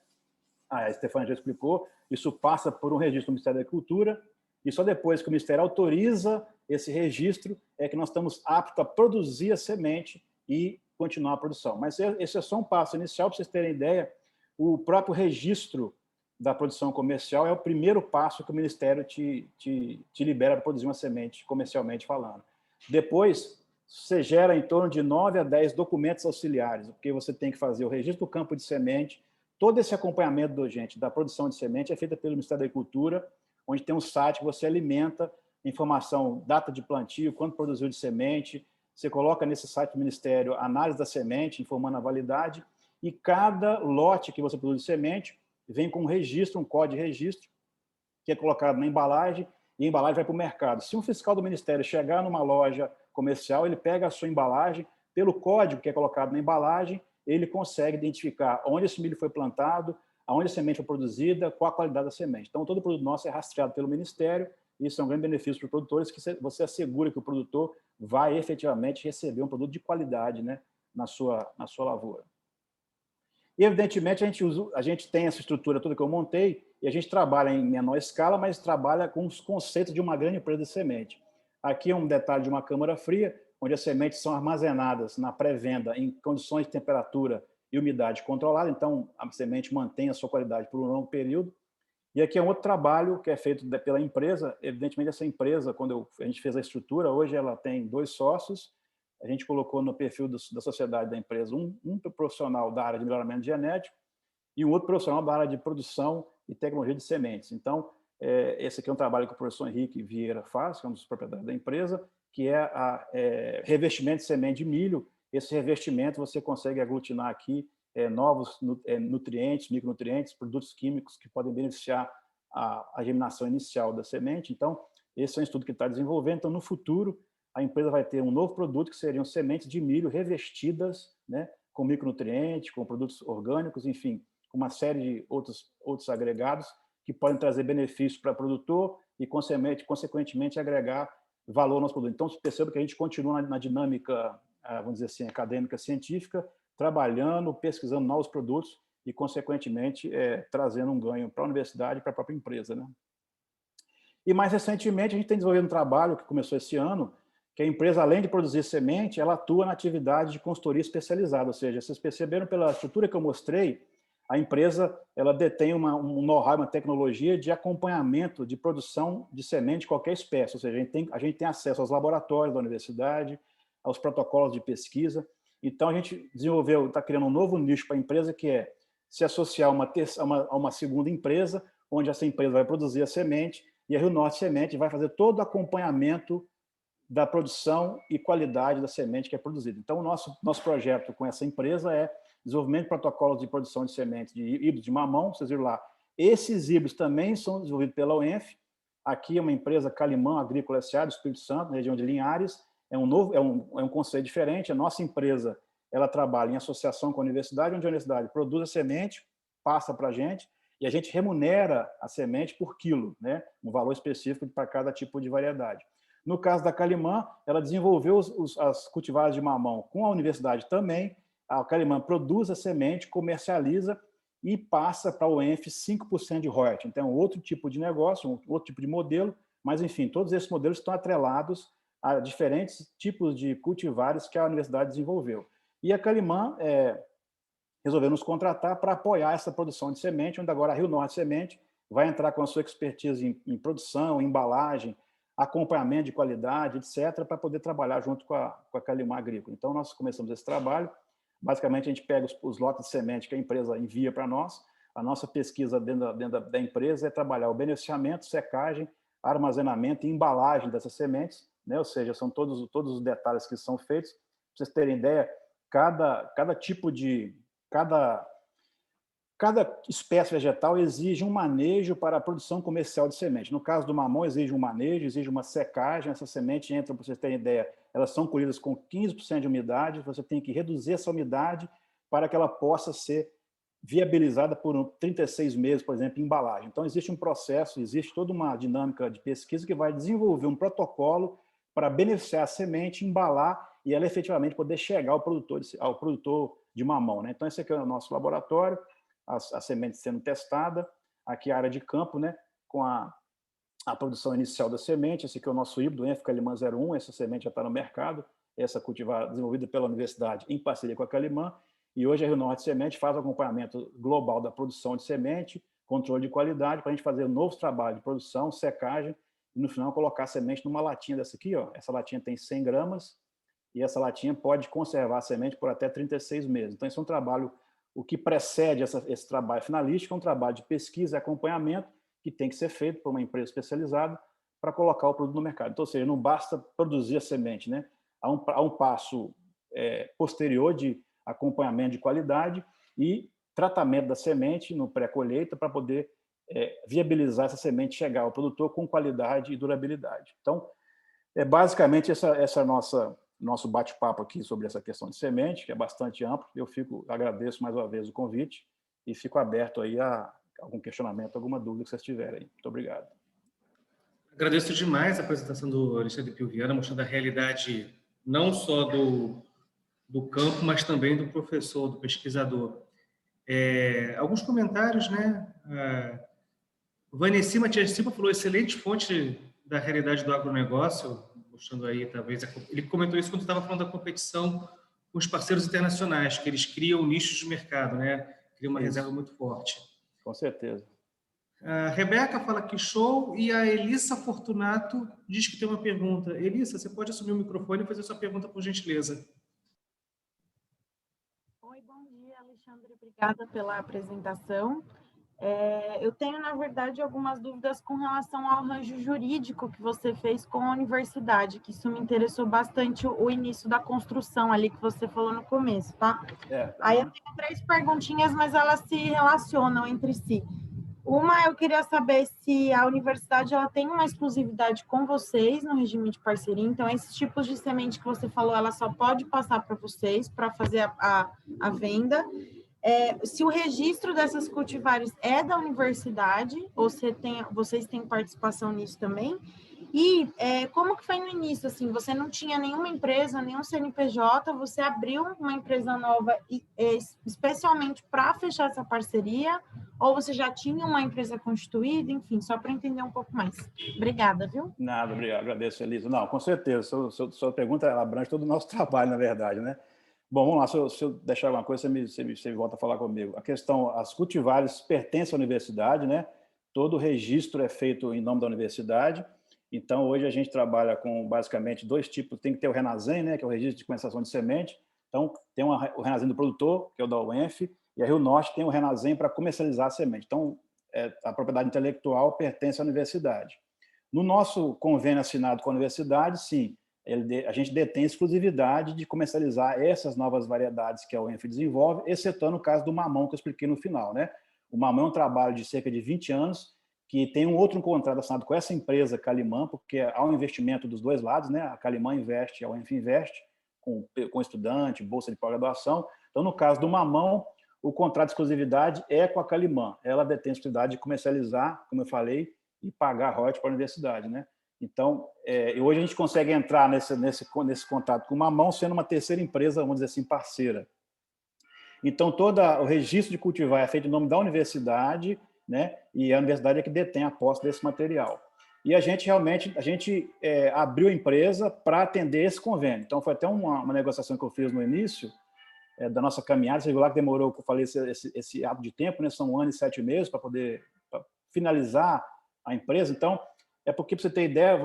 A Stefania já explicou, isso passa por um registro do Ministério da Agricultura, e só depois que o Ministério autoriza esse registro é que nós estamos aptos a produzir a semente e continuar a produção. Mas esse é só um passo inicial, para vocês terem ideia, o próprio registro da produção comercial é o primeiro passo que o Ministério te libera para produzir uma semente, comercialmente falando. Depois, você gera em torno de 9 a 10 documentos auxiliares, porque você tem que fazer o registro do campo de semente, todo esse acompanhamento da produção de semente é feito pelo Ministério da Agricultura, onde tem um site que você alimenta informação, data de plantio, quanto produziu de semente, você coloca nesse site do Ministério a análise da semente, informando a validade, e cada lote que você produz de semente vem com um registro, um código de registro, que é colocado na embalagem, e a embalagem vai para o mercado. Se um fiscal do Ministério chegar numa loja comercial, ele pega a sua embalagem, pelo código que é colocado na embalagem, ele consegue identificar onde esse milho foi plantado, aonde a semente foi produzida, qual a qualidade da semente. Então, todo produto nosso é rastreado pelo Ministério, e isso é um grande benefício para os produtores, que você assegura que o produtor vai efetivamente receber um produto de qualidade, né, na sua lavoura. E, evidentemente, a gente tem essa estrutura toda que eu montei e a gente trabalha em menor escala, mas trabalha com os conceitos de uma grande empresa de semente. Aqui é um detalhe de uma câmara fria, onde as sementes são armazenadas na pré-venda em condições de temperatura e umidade controlada, então a semente mantém a sua qualidade por um longo período. E aqui é um outro trabalho que é feito pela empresa. Evidentemente, essa empresa, quando a gente fez a estrutura, hoje ela tem 2 sócios. A gente colocou no perfil da sociedade da empresa um profissional da área de melhoramento genético e um outro profissional da área de produção e tecnologia de sementes. Então, esse aqui é um trabalho que o professor Henrique Vieira faz, que é um dos proprietários da empresa, que é revestimento de semente de milho. Esse revestimento você consegue aglutinar aqui novos nutrientes, micronutrientes, produtos químicos que podem beneficiar a germinação inicial da semente. Então, esse é um estudo que está desenvolvendo. Então, no futuro, a empresa vai ter um novo produto que seriam sementes de milho revestidas, né, com micronutrientes, com produtos orgânicos, enfim, com uma série de outros agregados que podem trazer benefícios para o produtor e, consequentemente, agregar valor ao nosso produto. Então, perceba que a gente continua na dinâmica, vamos dizer assim, acadêmica, científica, trabalhando, pesquisando novos produtos e, consequentemente, trazendo um ganho para a universidade e para a própria empresa, né? E, mais recentemente, a gente tem desenvolvido um trabalho que começou esse ano, que a empresa, além de produzir semente, ela atua na atividade de consultoria especializada, ou seja, vocês perceberam pela estrutura que eu mostrei, a empresa ela detém um know-how, uma tecnologia de acompanhamento de produção de semente de qualquer espécie, ou seja, a gente tem acesso aos laboratórios da universidade, aos protocolos de pesquisa. Então, a gente desenvolveu, está criando um novo nicho para a empresa, que é se associar a uma segunda empresa, onde essa empresa vai produzir a semente, e a Rio Norte Semente vai fazer todo o acompanhamento da produção e qualidade da semente que é produzida. Então, o nosso projeto com essa empresa é desenvolvimento de protocolos de produção de sementes de híbridos de mamão, vocês viram lá. Esses híbridos também são desenvolvidos pela UENF. Aqui é uma empresa Calimã Agrícola S.A. do Espírito Santo, na região de Linhares. É um conceito diferente. A nossa empresa ela trabalha em associação com a universidade, onde a universidade produz a semente, passa para a gente, e a gente remunera a semente por quilo, né? Um valor específico para cada tipo de variedade. No caso da Calimã, ela desenvolveu as cultivares de mamão com a universidade também. A Calimã produz a semente, comercializa e passa para o UENF 5% de royalties. Então, outro tipo de negócio, outro tipo de modelo, mas, enfim, todos esses modelos estão atrelados a diferentes tipos de cultivares que a universidade desenvolveu. E a Calimã resolveu nos contratar para apoiar essa produção de semente, onde agora a Rio Norte Semente vai entrar com a sua expertise em produção, embalagem, acompanhamento de qualidade, etc., para poder trabalhar junto com a Calimã Agrícola. Então, nós começamos esse trabalho. Basicamente, a gente pega os lotes de semente que a empresa envia para nós. A nossa pesquisa dentro da empresa é trabalhar o beneficiamento, secagem, armazenamento e embalagem dessas sementes, né? Ou seja, são todos os detalhes que são feitos. Para vocês terem ideia, cada tipo de... Cada espécie vegetal exige um manejo para a produção comercial de semente. No caso do mamão, exige um manejo, exige uma secagem. Essa semente entra, para vocês terem ideia, elas são colhidas com 15% de umidade. Você tem que reduzir essa umidade para que ela possa ser viabilizada por 36 meses, por exemplo, em embalagem. Então, existe um processo, existe toda uma dinâmica de pesquisa que vai desenvolver um protocolo para beneficiar a semente, embalar e ela efetivamente poder chegar ao produtor de mamão, né? Então, esse aqui é o nosso laboratório, a semente sendo testada, aqui a área de campo, né, com a produção inicial da semente. Esse aqui é o nosso híbrido, ENF Calimã 01, essa semente já está no mercado, essa cultivar desenvolvida pela universidade em parceria com a Calimã, e hoje a Rio Norte Semente faz o acompanhamento global da produção de semente, controle de qualidade, para a gente fazer novos trabalhos de produção, secagem, e no final colocar a semente numa latinha dessa aqui, ó. Essa latinha tem 100 gramas, e essa latinha pode conservar a semente por até 36 meses. Então, esse é um trabalho. O que precede esse trabalho finalístico é um trabalho de pesquisa e acompanhamento que tem que ser feito por uma empresa especializada para colocar o produto no mercado. Então, ou seja, não basta produzir a semente, né? Há um passo posterior de acompanhamento de qualidade e tratamento da semente no pré-colheita para poder viabilizar essa semente chegar ao produtor com qualidade e durabilidade. Então, basicamente essa nosso bate-papo aqui sobre essa questão de semente, que é bastante amplo. Agradeço mais uma vez o convite e fico aberto aí a algum questionamento, alguma dúvida que vocês tiverem. Muito obrigado. Agradeço demais a apresentação do Alexandre Pio Viana, mostrando a realidade não só do campo, mas também do professor, do pesquisador. Alguns comentários, né? Vanessa Matias Silva falou: excelente fonte da realidade do agronegócio, mostrando aí, talvez, ele comentou isso quando estava falando da competição com os parceiros internacionais, que eles criam nichos de mercado, né? Criam uma reserva muito forte. Com certeza. A Rebeca fala que show, e a Elissa Fortunato diz que tem uma pergunta. Elissa, você pode assumir o microfone e fazer sua pergunta, por gentileza. Oi, bom dia, Alexandre. Obrigada pela apresentação. Eu tenho, na verdade, algumas dúvidas com relação ao arranjo jurídico que você fez com a universidade, que isso me interessou bastante, o início da construção ali que você falou no começo, tá? Aí eu tenho 3 perguntinhas, mas elas se relacionam entre si. Uma, eu queria saber se a universidade ela tem uma exclusividade com vocês no regime de parceria, então esses tipos de semente que você falou, ela só pode passar para vocês para fazer a venda. Se o registro dessas cultivares é da universidade, ou vocês têm participação nisso também? E como que foi no início? Assim, você não tinha nenhuma empresa, nenhum CNPJ, você abriu uma empresa nova especialmente para fechar essa parceria? ou você já tinha uma empresa constituída, enfim, só para entender um pouco mais. Obrigada, viu? Nada, obrigado, agradeço, Elisa. Não, com certeza, sua pergunta ela abrange todo o nosso trabalho, na verdade, né? Bom, vamos lá, se eu deixar alguma coisa, você volta a falar comigo. A questão, as cultivares pertencem à universidade, né? Todo o registro é feito em nome da universidade. Então, hoje a gente trabalha com, basicamente, dois tipos. Tem que ter o RENASEM, né? Que é o Registro de Comercialização de Semente. Então, tem o RENASEM do produtor, que é o da UENF, e a Rio Norte tem o RENASEM para comercializar a semente. Então, a propriedade intelectual pertence à universidade. No nosso convênio assinado com a universidade, sim, a gente detém exclusividade de comercializar essas novas variedades que a UENF desenvolve, excetuando o caso do mamão que eu expliquei no final, né? O mamão é um trabalho de cerca de 20 anos, que tem um outro contrato assinado com essa empresa, Calimã, porque há um investimento dos dois lados, né? A Calimã investe, a UENF investe, com estudante, bolsa de pós-graduação. Então, no caso do mamão, o contrato de exclusividade é com a Calimã. Ela detém a exclusividade de comercializar, como eu falei, e pagar royalties para a universidade, né? Então, hoje a gente consegue entrar nesse contrato com o mamão, sendo uma terceira empresa, vamos dizer assim, parceira. Então, todo o registro de cultivar é feito em nome da universidade, né? E a universidade é que detém a posse desse material. E a gente realmente abriu a empresa para atender esse convênio. Então, foi até uma negociação que eu fiz no início da nossa caminhada, você viu lá que demorou, como eu falei, esse ato de tempo, né? São 1 ano e 7 meses para poder finalizar a empresa. Então, é porque, para você ter ideia,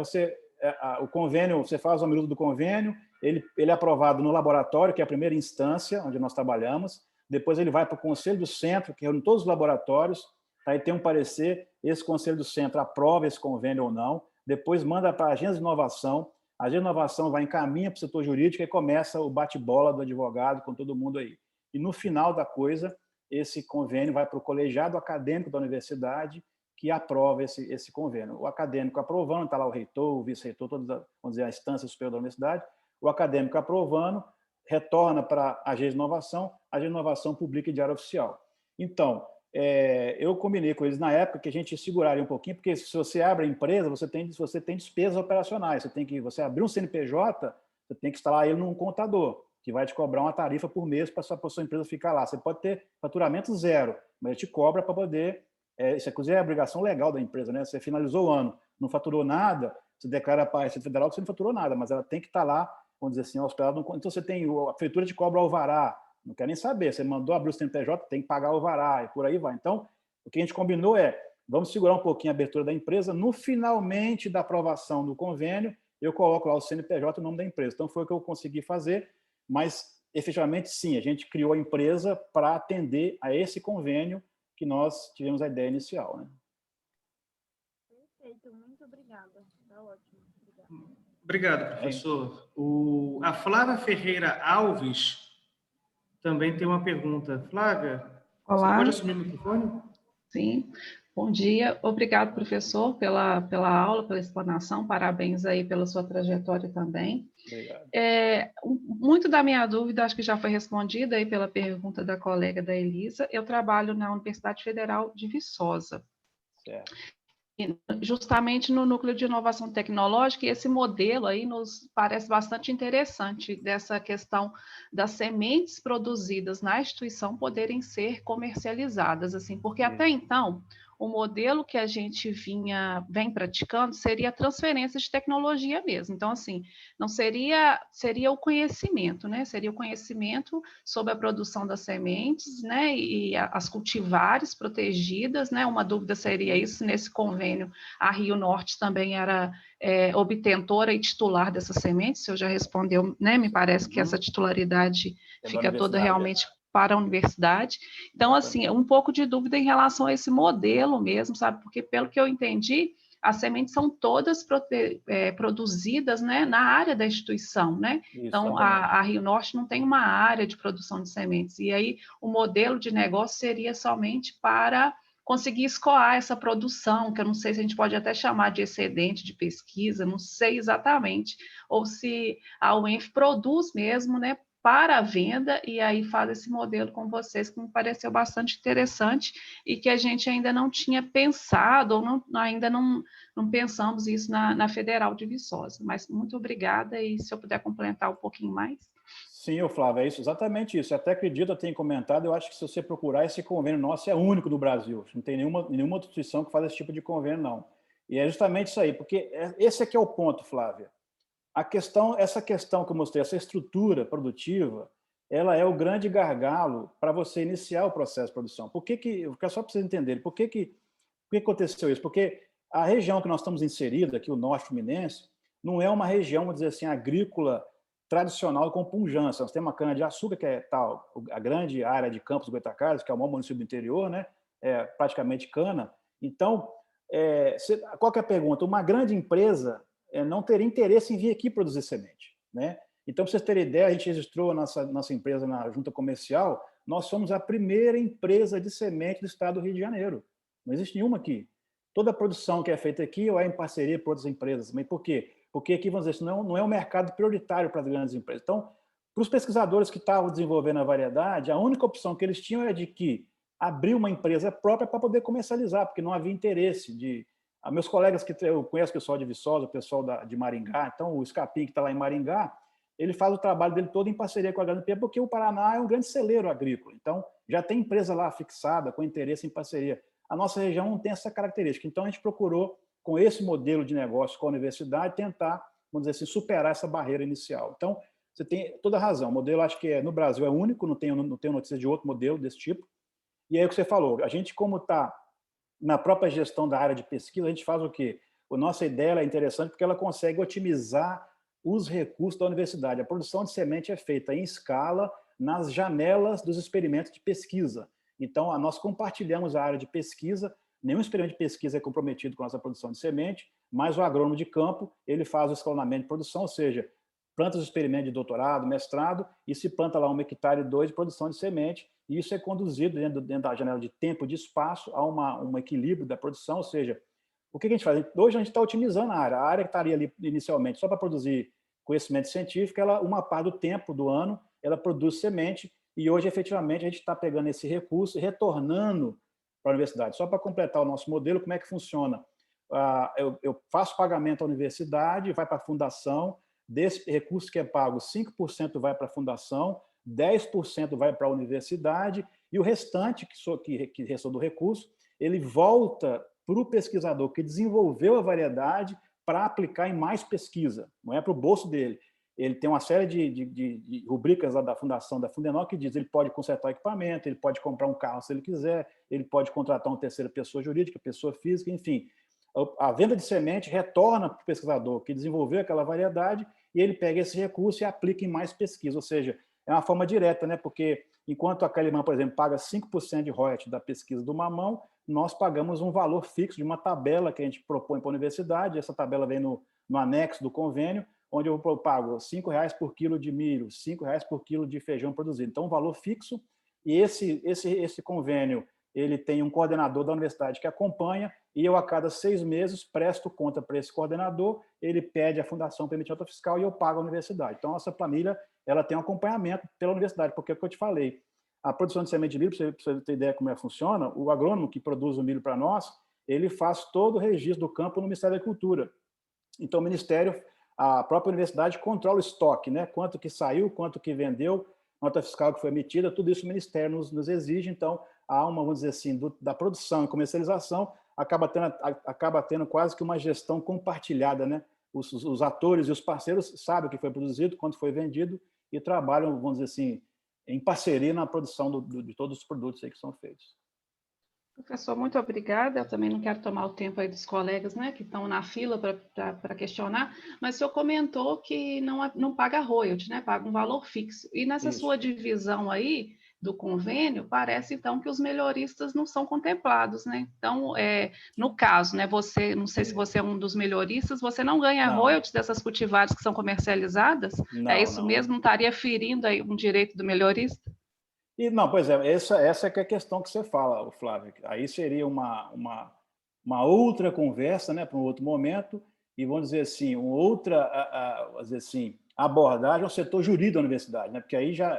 o convênio, você faz o minuto do convênio, ele é aprovado no laboratório, que é a primeira instância onde nós trabalhamos, depois ele vai para o Conselho do Centro, que reúne todos os laboratórios, aí tem um parecer, esse Conselho do Centro aprova esse convênio ou não, depois manda para a Agência de Inovação, a Agência de Inovação vai encaminha para o setor jurídico e começa o bate-bola do advogado com todo mundo aí. E no final da coisa, esse convênio vai para o colegiado acadêmico da universidade, que aprova esse convênio. O acadêmico aprovando, está lá o reitor, o vice-reitor, vamos dizer, a instância superior da universidade, o acadêmico aprovando, retorna para a Agência de Inovação, a Agência de Inovação publica em Diário Oficial. Então, eu combinei com eles na época que a gente seguraria um pouquinho, porque se você abre a empresa, você tem despesas operacionais, você abrir um CNPJ, você tem que instalar ele num contador, que vai te cobrar uma tarifa por mês para a sua empresa ficar lá. Você pode ter faturamento zero, mas ele te cobra para poder... isso, inclusive, é a obrigação legal da empresa, né? Você finalizou o ano, não faturou nada, você declara para a Receita Federal que você não faturou nada, mas ela tem que estar lá, vamos dizer assim, hospedado. Então, você tem a prefeitura te cobra o alvará, não quer nem saber, você mandou abrir o CNPJ, tem que pagar o alvará, e por aí vai. Então, o que a gente combinou vamos segurar um pouquinho a abertura da empresa, no finalmente da aprovação do convênio, eu coloco lá o CNPJ, o nome da empresa. Então, foi o que eu consegui fazer, mas, efetivamente, sim, a gente criou a empresa para atender a esse convênio que nós tivemos a ideia inicial, né? Perfeito, muito obrigada. Está ótimo. Obrigado, professor. A Flávia Ferreira Alves também tem uma pergunta. Flávia, Olá. você pode assumir o microfone? Sim. Bom dia. Obrigado, professor, pela aula, pela explanação. Parabéns aí pela sua trajetória também. Obrigado. Muito da minha dúvida, acho que já foi respondida aí pela pergunta da colega da Elisa. Eu trabalho na Universidade Federal de Viçosa. Certo. Justamente no núcleo de inovação tecnológica, e esse modelo aí nos parece bastante interessante, dessa questão das sementes produzidas na instituição poderem ser comercializadas, assim, porque até então o modelo que a gente vem praticando seria a transferência de tecnologia mesmo. Então, assim, não seria o conhecimento, né? Seria o conhecimento sobre a produção das sementes, né? E as cultivares protegidas, né? Uma dúvida seria isso, nesse convênio, a Rio Norte também era obtentora e titular dessas sementes, o senhor já respondeu, né? Me parece que essa titularidade fica toda realmente para a universidade. Então, assim, um pouco de dúvida em relação a esse modelo mesmo, sabe? Porque, pelo que eu entendi, as sementes são todas produzidas, né, na área da instituição, né? Isso, então, a Rio Norte não tem uma área de produção de sementes. E aí, o modelo de negócio seria somente para conseguir escoar essa produção, que eu não sei se a gente pode até chamar de excedente de pesquisa, não sei exatamente, ou se a UENF produz mesmo, né, para a venda, e aí faz esse modelo com vocês, que me pareceu bastante interessante, e que a gente ainda não tinha pensado, ou ainda não pensamos isso na Federal de Viçosa. Mas muito obrigada, e se eu puder complementar um pouquinho mais. Sim, ô Flávio, é isso, exatamente isso. Eu até acredito, eu tenho comentado, eu acho que se você procurar, esse convênio nosso é único do Brasil. Não tem nenhuma outra instituição que faz esse tipo de convênio, não. E é justamente isso aí, porque esse aqui é o ponto, Flávia. Essa questão que eu mostrei, essa estrutura produtiva, ela é o grande gargalo para você iniciar o processo de produção. Só para vocês entenderem, por que aconteceu isso? Porque a região que nós estamos inseridos, aqui o Norte Fluminense, não é uma região, vamos dizer assim, agrícola tradicional com pujança. Nós temos uma cana-de-açúcar, que é tal, a grande área de Campos do Goytacazes, que é o maior município do interior, né? É praticamente cana. Então, qual que é a pergunta? Uma grande empresa não teria interesse em vir aqui produzir semente, né? Então, para vocês terem ideia, a gente registrou a nossa empresa na junta comercial, nós somos a primeira empresa de semente do estado do Rio de Janeiro. Não existe nenhuma aqui. Toda a produção que é feita aqui ou é em parceria com outras empresas. Mas por quê? Porque aqui, vamos dizer, isso não é um mercado prioritário para as grandes empresas. Então, para os pesquisadores que estavam desenvolvendo a variedade, a única opção que eles tinham era de que abrir uma empresa própria para poder comercializar, porque não havia interesse de... Meus colegas que eu conheço, o pessoal de Viçosa, o pessoal de Maringá, então o Escapim, que está lá em Maringá, ele faz o trabalho dele todo em parceria com a Granupia, porque o Paraná é um grande celeiro agrícola. Então, já tem empresa lá fixada, com interesse em parceria. A nossa região não tem essa característica. Então, a gente procurou, com esse modelo de negócio com a universidade, tentar, vamos dizer assim, superar essa barreira inicial. Então, você tem toda a razão. O modelo, acho que no Brasil é único, não tenho notícia de outro modelo desse tipo. E aí o que você falou, a gente, como está na própria gestão da área de pesquisa, a gente faz o quê? A nossa ideia é interessante porque ela consegue otimizar os recursos da universidade. A produção de semente é feita em escala nas janelas dos experimentos de pesquisa. Então, nós compartilhamos a área de pesquisa, nenhum experimento de pesquisa é comprometido com a nossa produção de semente, mas o agrônomo de campo, ele faz o escalonamento de produção, ou seja, planta os experimentos de doutorado, mestrado, e se planta lá 1,2 hectares de produção de semente, e isso é conduzido dentro da janela de tempo e de espaço a um equilíbrio da produção, ou seja, o que a gente faz? Hoje a gente está otimizando a área que estaria ali inicialmente só para produzir conhecimento científico, uma parte do tempo do ano, ela produz semente, e hoje, efetivamente, a gente está pegando esse recurso e retornando para a universidade. Só para completar o nosso modelo, como é que funciona? Eu faço pagamento à universidade, vai para a fundação, desse recurso que é pago, 5% vai para a fundação, 10% vai para a universidade, e o restante, que restou do recurso, ele volta para o pesquisador que desenvolveu a variedade para aplicar em mais pesquisa, não é para o bolso dele. Ele tem uma série de rubricas lá da fundação, da Fundenor, que diz que ele pode consertar o equipamento, ele pode comprar um carro se ele quiser, ele pode contratar uma terceira pessoa jurídica, pessoa física, enfim. A venda de semente retorna para o pesquisador que desenvolveu aquela variedade e ele pega esse recurso e aplica em mais pesquisa, ou seja, é uma forma direta, né? Porque enquanto a Calimã, por exemplo, paga 5% de royalties da pesquisa do mamão, nós pagamos um valor fixo de uma tabela que a gente propõe para a universidade, essa tabela vem no anexo do convênio, onde eu pago R$ 5,00 por quilo de milho, R$ 5,00 por quilo de feijão produzido. Então, um valor fixo, e esse convênio, ele tem um coordenador da universidade que acompanha, e eu, a cada 6 meses, presto conta para esse coordenador, ele pede a fundação para emitir nota fiscal e eu pago a universidade. Então, essa planilha, ela tem um acompanhamento pela universidade, porque é o que eu te falei. A produção de semente de milho, para você ter ideia como funciona, o agrônomo que produz o milho para nós, ele faz todo o registro do campo no Ministério da Agricultura. Então, o Ministério, a própria universidade controla o estoque, né? Quanto que saiu, quanto que vendeu, nota fiscal que foi emitida, tudo isso o Ministério nos exige. Então, há uma, vamos dizer assim, da produção e comercialização, acaba tendo quase que uma gestão compartilhada, né? Os atores e os parceiros sabem o que foi produzido, quanto foi vendido, e trabalham, vamos dizer assim, em parceria na produção de todos os produtos aí que são feitos. Professor, muito obrigada. Eu também não quero tomar o tempo aí dos colegas, né, que estão na fila para questionar, mas o senhor comentou que não paga royalty, né, paga um valor fixo. E nessa sua divisão aí do convênio, parece então que os melhoristas não são contemplados, né? Então, no caso, né, você, não sei se você é um dos melhoristas, você não ganha royalties dessas cultivares que são comercializadas? É isso mesmo? Não estaria ferindo aí um direito do melhorista? E não, pois é, essa é que é a questão que você fala, Flávio. Aí seria uma outra conversa, né, para um outro momento, e vamos dizer assim, uma outra vamos dizer assim, abordagem ao setor jurídico da universidade, né? Porque aí já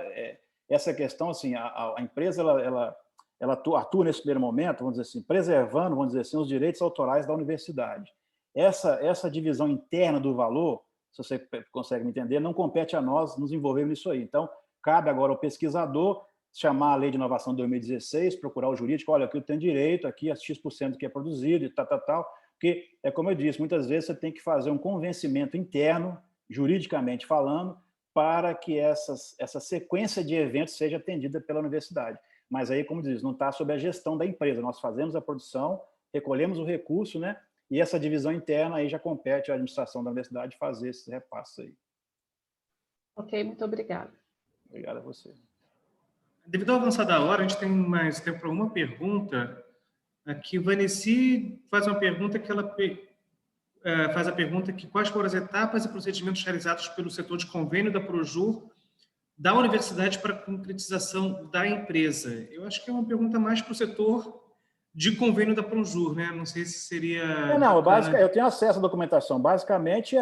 essa questão, assim, a empresa ela atua nesse primeiro momento, vamos dizer assim, preservando, vamos dizer assim, os direitos autorais da universidade. Essa divisão interna do valor se você consegue me entender, não compete a nós nos envolvermos nisso aí. Então, cabe agora ao pesquisador chamar a Lei de Inovação de 2016, procurar o jurídico, olha, aqui eu tenho direito, aqui é X% do que é produzido e tal, porque, é como eu disse, muitas vezes você tem que fazer um convencimento interno, juridicamente falando, para que essa sequência de eventos seja atendida pela universidade. Mas aí, como diz, não está sob a gestão da empresa, nós fazemos a produção, recolhemos o recurso, né? E essa divisão interna aí já compete à administração da universidade fazer esse repasse aí. Ok, muito obrigada. Obrigado a você. Devido ao avançar da hora, a gente tem mais tempo para uma pergunta. Aqui, Vanessa faz uma pergunta que ela faz a pergunta que quais foram as etapas e procedimentos realizados pelo setor de convênio da Projur da universidade para a concretização da empresa. Eu acho que é uma pergunta mais para o setor de convênio da Projur, né? Não sei se seria... Eu tenho acesso à documentação. Basicamente,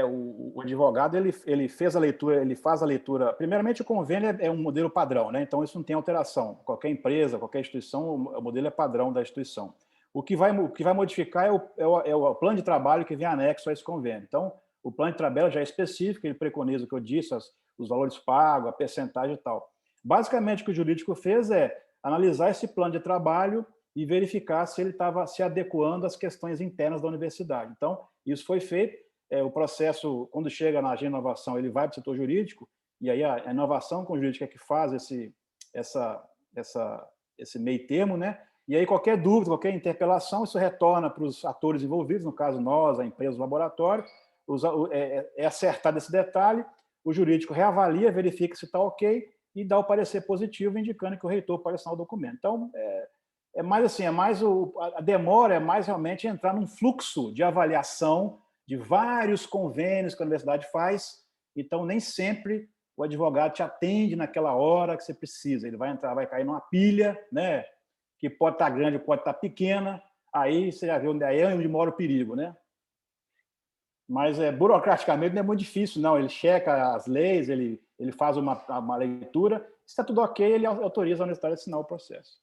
o advogado ele faz a leitura. Primeiramente, o convênio é um modelo padrão, né? Então, isso não tem alteração. Qualquer empresa, qualquer instituição, o modelo é padrão da instituição. O que vai modificar é o plano de trabalho que vem anexo a esse convênio. Então, o plano de trabalho já é específico, ele preconiza o que eu disse, os valores pagos, a percentagem e tal. Basicamente, o que o jurídico fez é analisar esse plano de trabalho e verificar se ele estava se adequando às questões internas da universidade. Então, isso foi feito. O processo, quando chega na agenda de inovação, ele vai para o setor jurídico, e aí a inovação com o jurídico é que faz esse meio termo, né? E aí qualquer dúvida, qualquer interpelação, isso retorna para os atores envolvidos, no caso nós, a empresa, o laboratório, é acertado esse detalhe, o jurídico reavalia, verifica se está ok e dá o parecer positivo, indicando que o reitor pode assinar o documento. Então, a demora é mais realmente entrar num fluxo de avaliação de vários convênios que a universidade faz, então nem sempre o advogado te atende naquela hora que você precisa, ele vai cair numa pilha, né, que pode estar grande, pode estar pequena, aí você já vê onde mora o perigo, né? Mas burocraticamente não é muito difícil, não, ele checa as leis, ele faz uma leitura, se está tudo ok, ele autoriza a universidade a assinar o processo.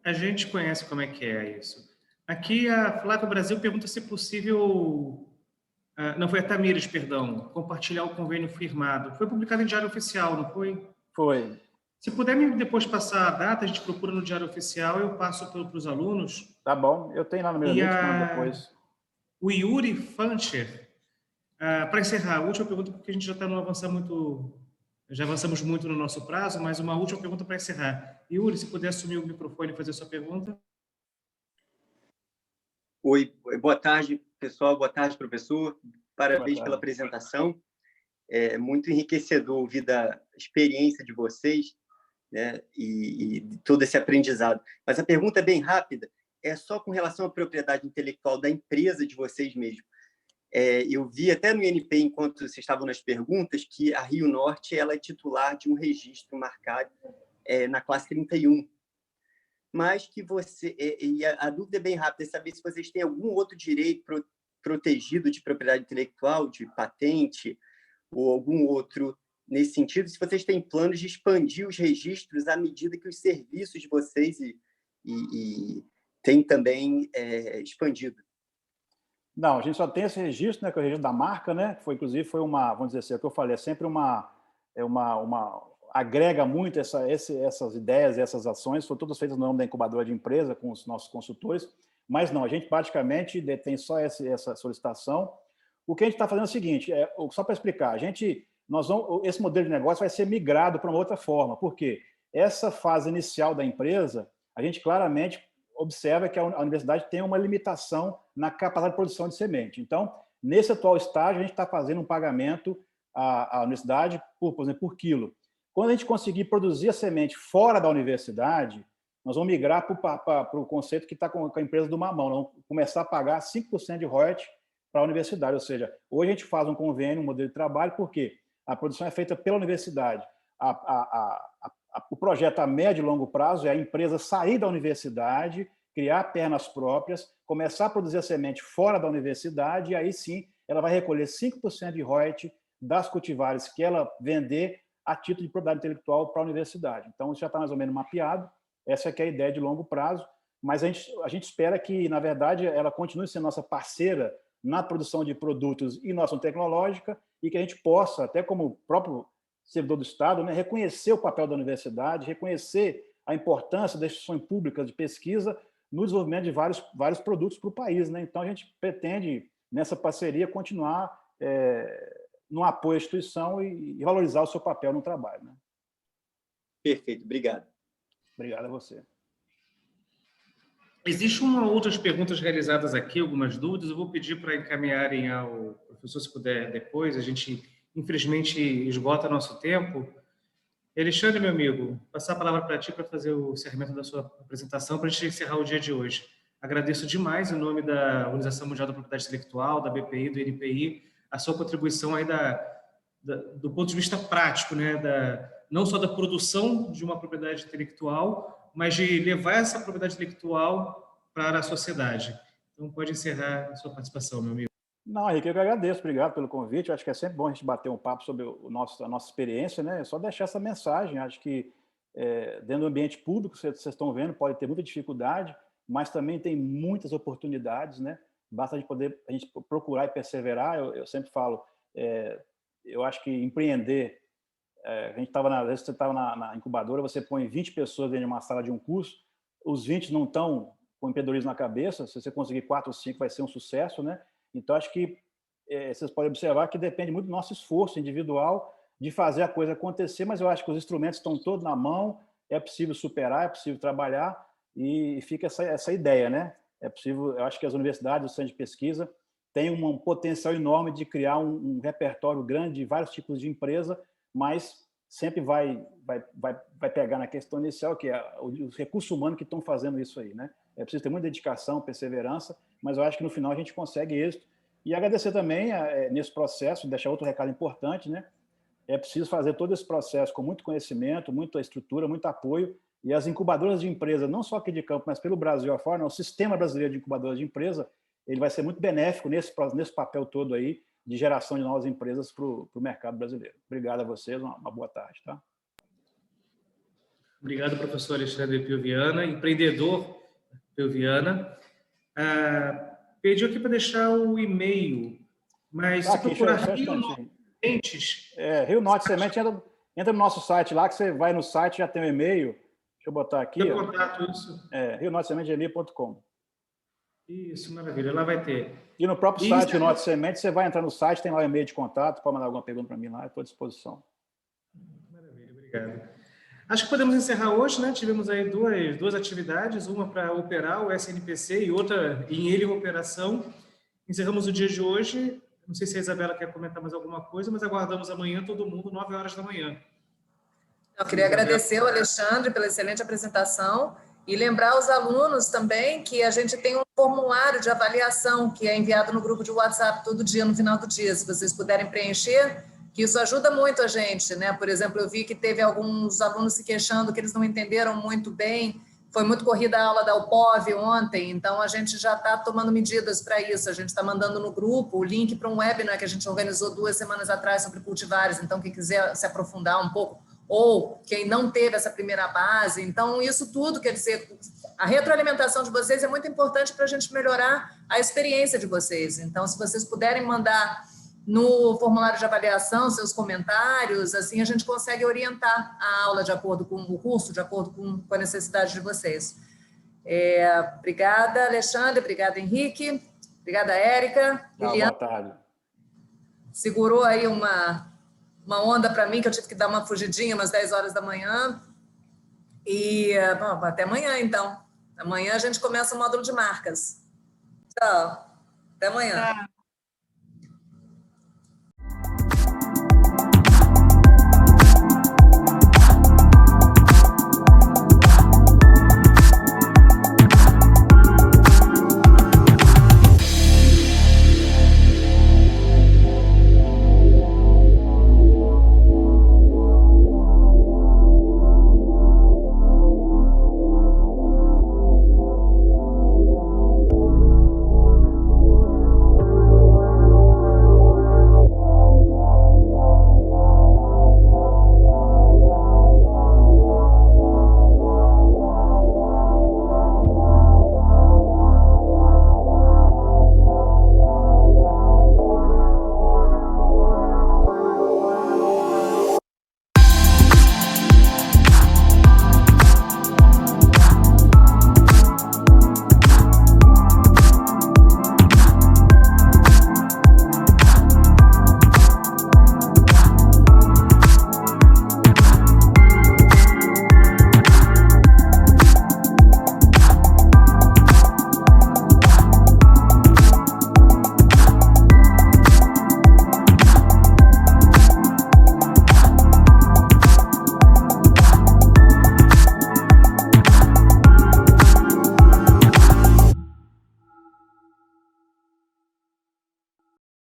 A gente conhece como é que é isso. Aqui a Flávia Brasil pergunta se é possível... Não, foi a Tamires, perdão, compartilhar o convênio firmado. Foi publicado em Diário Oficial, não foi? Foi. Se puder me depois passar a data, a gente procura no Diário Oficial, eu passo para os alunos. Tá bom, eu tenho lá no meu link, mando depois. O Yuri Fancher, para encerrar, a última pergunta, porque a gente já está já avançamos muito no nosso prazo, mas uma última pergunta para encerrar. Yuri, se puder assumir o microfone e fazer a sua pergunta. Oi, boa tarde, pessoal. Boa tarde, professor. Parabéns pela apresentação. É muito enriquecedor ouvir da experiência de vocês, né, e todo esse aprendizado. Mas a pergunta é bem rápida, é só com relação à propriedade intelectual da empresa de vocês mesmo. Eu vi até no INP, enquanto vocês estavam nas perguntas, que a Rio Norte ela é titular de um registro marcado na classe 31. Mas que a dúvida é bem rápida, é saber se vocês têm algum outro direito protegido de propriedade intelectual, de patente, ou algum outro nesse sentido, se vocês têm planos de expandir os registros à medida que os serviços de vocês têm também expandido. Não, a gente só tem esse registro, né, que é o registro da marca, né? Inclusive foi vamos dizer assim, é o que eu falei, é sempre agrega muito essas ideias, essas ações, foram todas feitas no nome da incubadora de empresa, com os nossos consultores, mas não, a gente praticamente detém só essa solicitação. O que a gente está fazendo é o seguinte, só para explicar, esse modelo de negócio vai ser migrado para uma outra forma, porque essa fase inicial da empresa, a gente claramente observa que a universidade tem uma limitação na capacidade de produção de semente. Então, nesse atual estágio, a gente está fazendo um pagamento à universidade, por exemplo, por quilo. Quando a gente conseguir produzir a semente fora da universidade, nós vamos migrar para o conceito que está com a empresa do mamão, nós vamos começar a pagar 5% de royalties para a universidade, ou seja, hoje a gente faz um convênio, um modelo de trabalho, porque a produção é feita pela universidade. O projeto a médio e longo prazo é a empresa sair da universidade, criar pernas próprias, começar a produzir a semente fora da universidade, e aí sim ela vai recolher 5% de royalties das cultivares que ela vender a título de propriedade intelectual para a universidade. Então, isso já está mais ou menos mapeado, essa é a ideia de longo prazo, mas a gente espera que, na verdade, ela continue sendo nossa parceira na produção de produtos e inovação tecnológica, e que a gente possa, até como próprio servidor do Estado, né, reconhecer o papel da universidade, reconhecer a importância das instituições públicas de pesquisa no desenvolvimento de vários produtos para o país, né? Então, a gente pretende, nessa parceria, continuar no apoio à instituição e valorizar o seu papel no trabalho, né? Perfeito, obrigado. Obrigado a você. Existem outras perguntas realizadas aqui, algumas dúvidas. Eu vou pedir para encaminharem ao professor, se puder, depois. A gente, infelizmente, esgota nosso tempo. Alexandre, meu amigo, passar a palavra para ti para fazer o encerramento da sua apresentação, para a gente encerrar o dia de hoje. Agradeço demais, em nome da Organização Mundial da Propriedade Intelectual, da BPI, do NPI, a sua contribuição aí do ponto de vista prático, né? Não só da produção de uma propriedade intelectual, mas de levar essa propriedade intelectual para a sociedade. Então, pode encerrar a sua participação, meu amigo. Não, Henrique, eu que agradeço. Obrigado pelo convite. Eu acho que é sempre bom a gente bater um papo sobre a nossa experiência, né? É só deixar essa mensagem. Acho que dentro do ambiente público, vocês estão vendo, pode ter muita dificuldade, mas também tem muitas oportunidades, né? Basta a gente procurar e perseverar. Eu sempre falo, eu acho que empreender, a gente você estava na incubadora, você põe 20 pessoas dentro de uma sala de um curso, os 20 não estão com empreendedorismo na cabeça, se você conseguir 4 ou 5 vai ser um sucesso, né? Então, acho que vocês podem observar que depende muito do nosso esforço individual de fazer a coisa acontecer, mas eu acho que os instrumentos estão todos na mão, é possível superar, é possível trabalhar, e fica essa ideia, né? É possível, eu acho que as universidades, os centros de pesquisa, têm um potencial enorme de criar um repertório grande de vários tipos de empresa, mas sempre vai pegar na questão inicial, que é os recursos humanos que estão fazendo isso aí, né? É preciso ter muita dedicação, perseverança, mas eu acho que no final a gente consegue êxito. E agradecer também nesse processo, deixar outro recado importante, né? É preciso fazer todo esse processo com muito conhecimento, muita estrutura, muito apoio, e as incubadoras de empresa, não só aqui de Campo, mas pelo Brasil afora, né? O sistema brasileiro de incubadoras de empresa, ele vai ser muito benéfico nesse papel todo aí de geração de novas empresas para o mercado brasileiro. Obrigado a vocês, uma boa tarde, tá? Obrigado, professor Alexandre Pioviana, empreendedor Pioviana. Pediu aqui para deixar o e-mail, mas se procurar Rio Norte Sementes... Rio Norte Semente, entra no nosso site lá, que você vai no site, já tem o e-mail. Deixa eu botar aqui. Eu contato isso. rionortesemente.gmail.com. Isso, maravilha, lá vai ter. E no próprio site, o Norte Semente, você vai entrar no site, tem lá o e-mail de contato, pode mandar alguma pergunta para mim lá, estou à disposição. Maravilha, obrigado. Acho que podemos encerrar hoje, né? Tivemos aí duas atividades, uma para operar o SNPC e outra em operação. Encerramos o dia de hoje. Não sei se a Isabela quer comentar mais alguma coisa, mas aguardamos amanhã todo mundo, 9 horas da manhã. Eu queria agradecer ao Alexandre pela excelente apresentação e lembrar aos alunos também que a gente tem um formulário de avaliação que é enviado no grupo de WhatsApp todo dia, no final do dia. Se vocês puderem preencher, que isso ajuda muito a gente, né? Por exemplo, eu vi que teve alguns alunos se queixando que eles não entenderam muito bem. Foi muito corrida a aula da UPOV ontem, então a gente já está tomando medidas para isso. A gente está mandando no grupo o link para um webinar que a gente organizou 2 semanas atrás sobre cultivares. Então, quem quiser se aprofundar um pouco, ou quem não teve essa primeira base. Então, isso tudo, quer dizer, a retroalimentação de vocês é muito importante para a gente melhorar a experiência de vocês. Então, se vocês puderem mandar no formulário de avaliação seus comentários, assim a gente consegue orientar a aula de acordo com o curso, de acordo com a necessidade de vocês. Obrigada, Alexandre, obrigada, Henrique, obrigada, Érica. Boa tarde. Segurou aí uma onda para mim, que eu tive que dar uma fugidinha umas 10 horas da manhã. E bom, até amanhã, então. Amanhã a gente começa o módulo de marcas. Tchau. Até amanhã.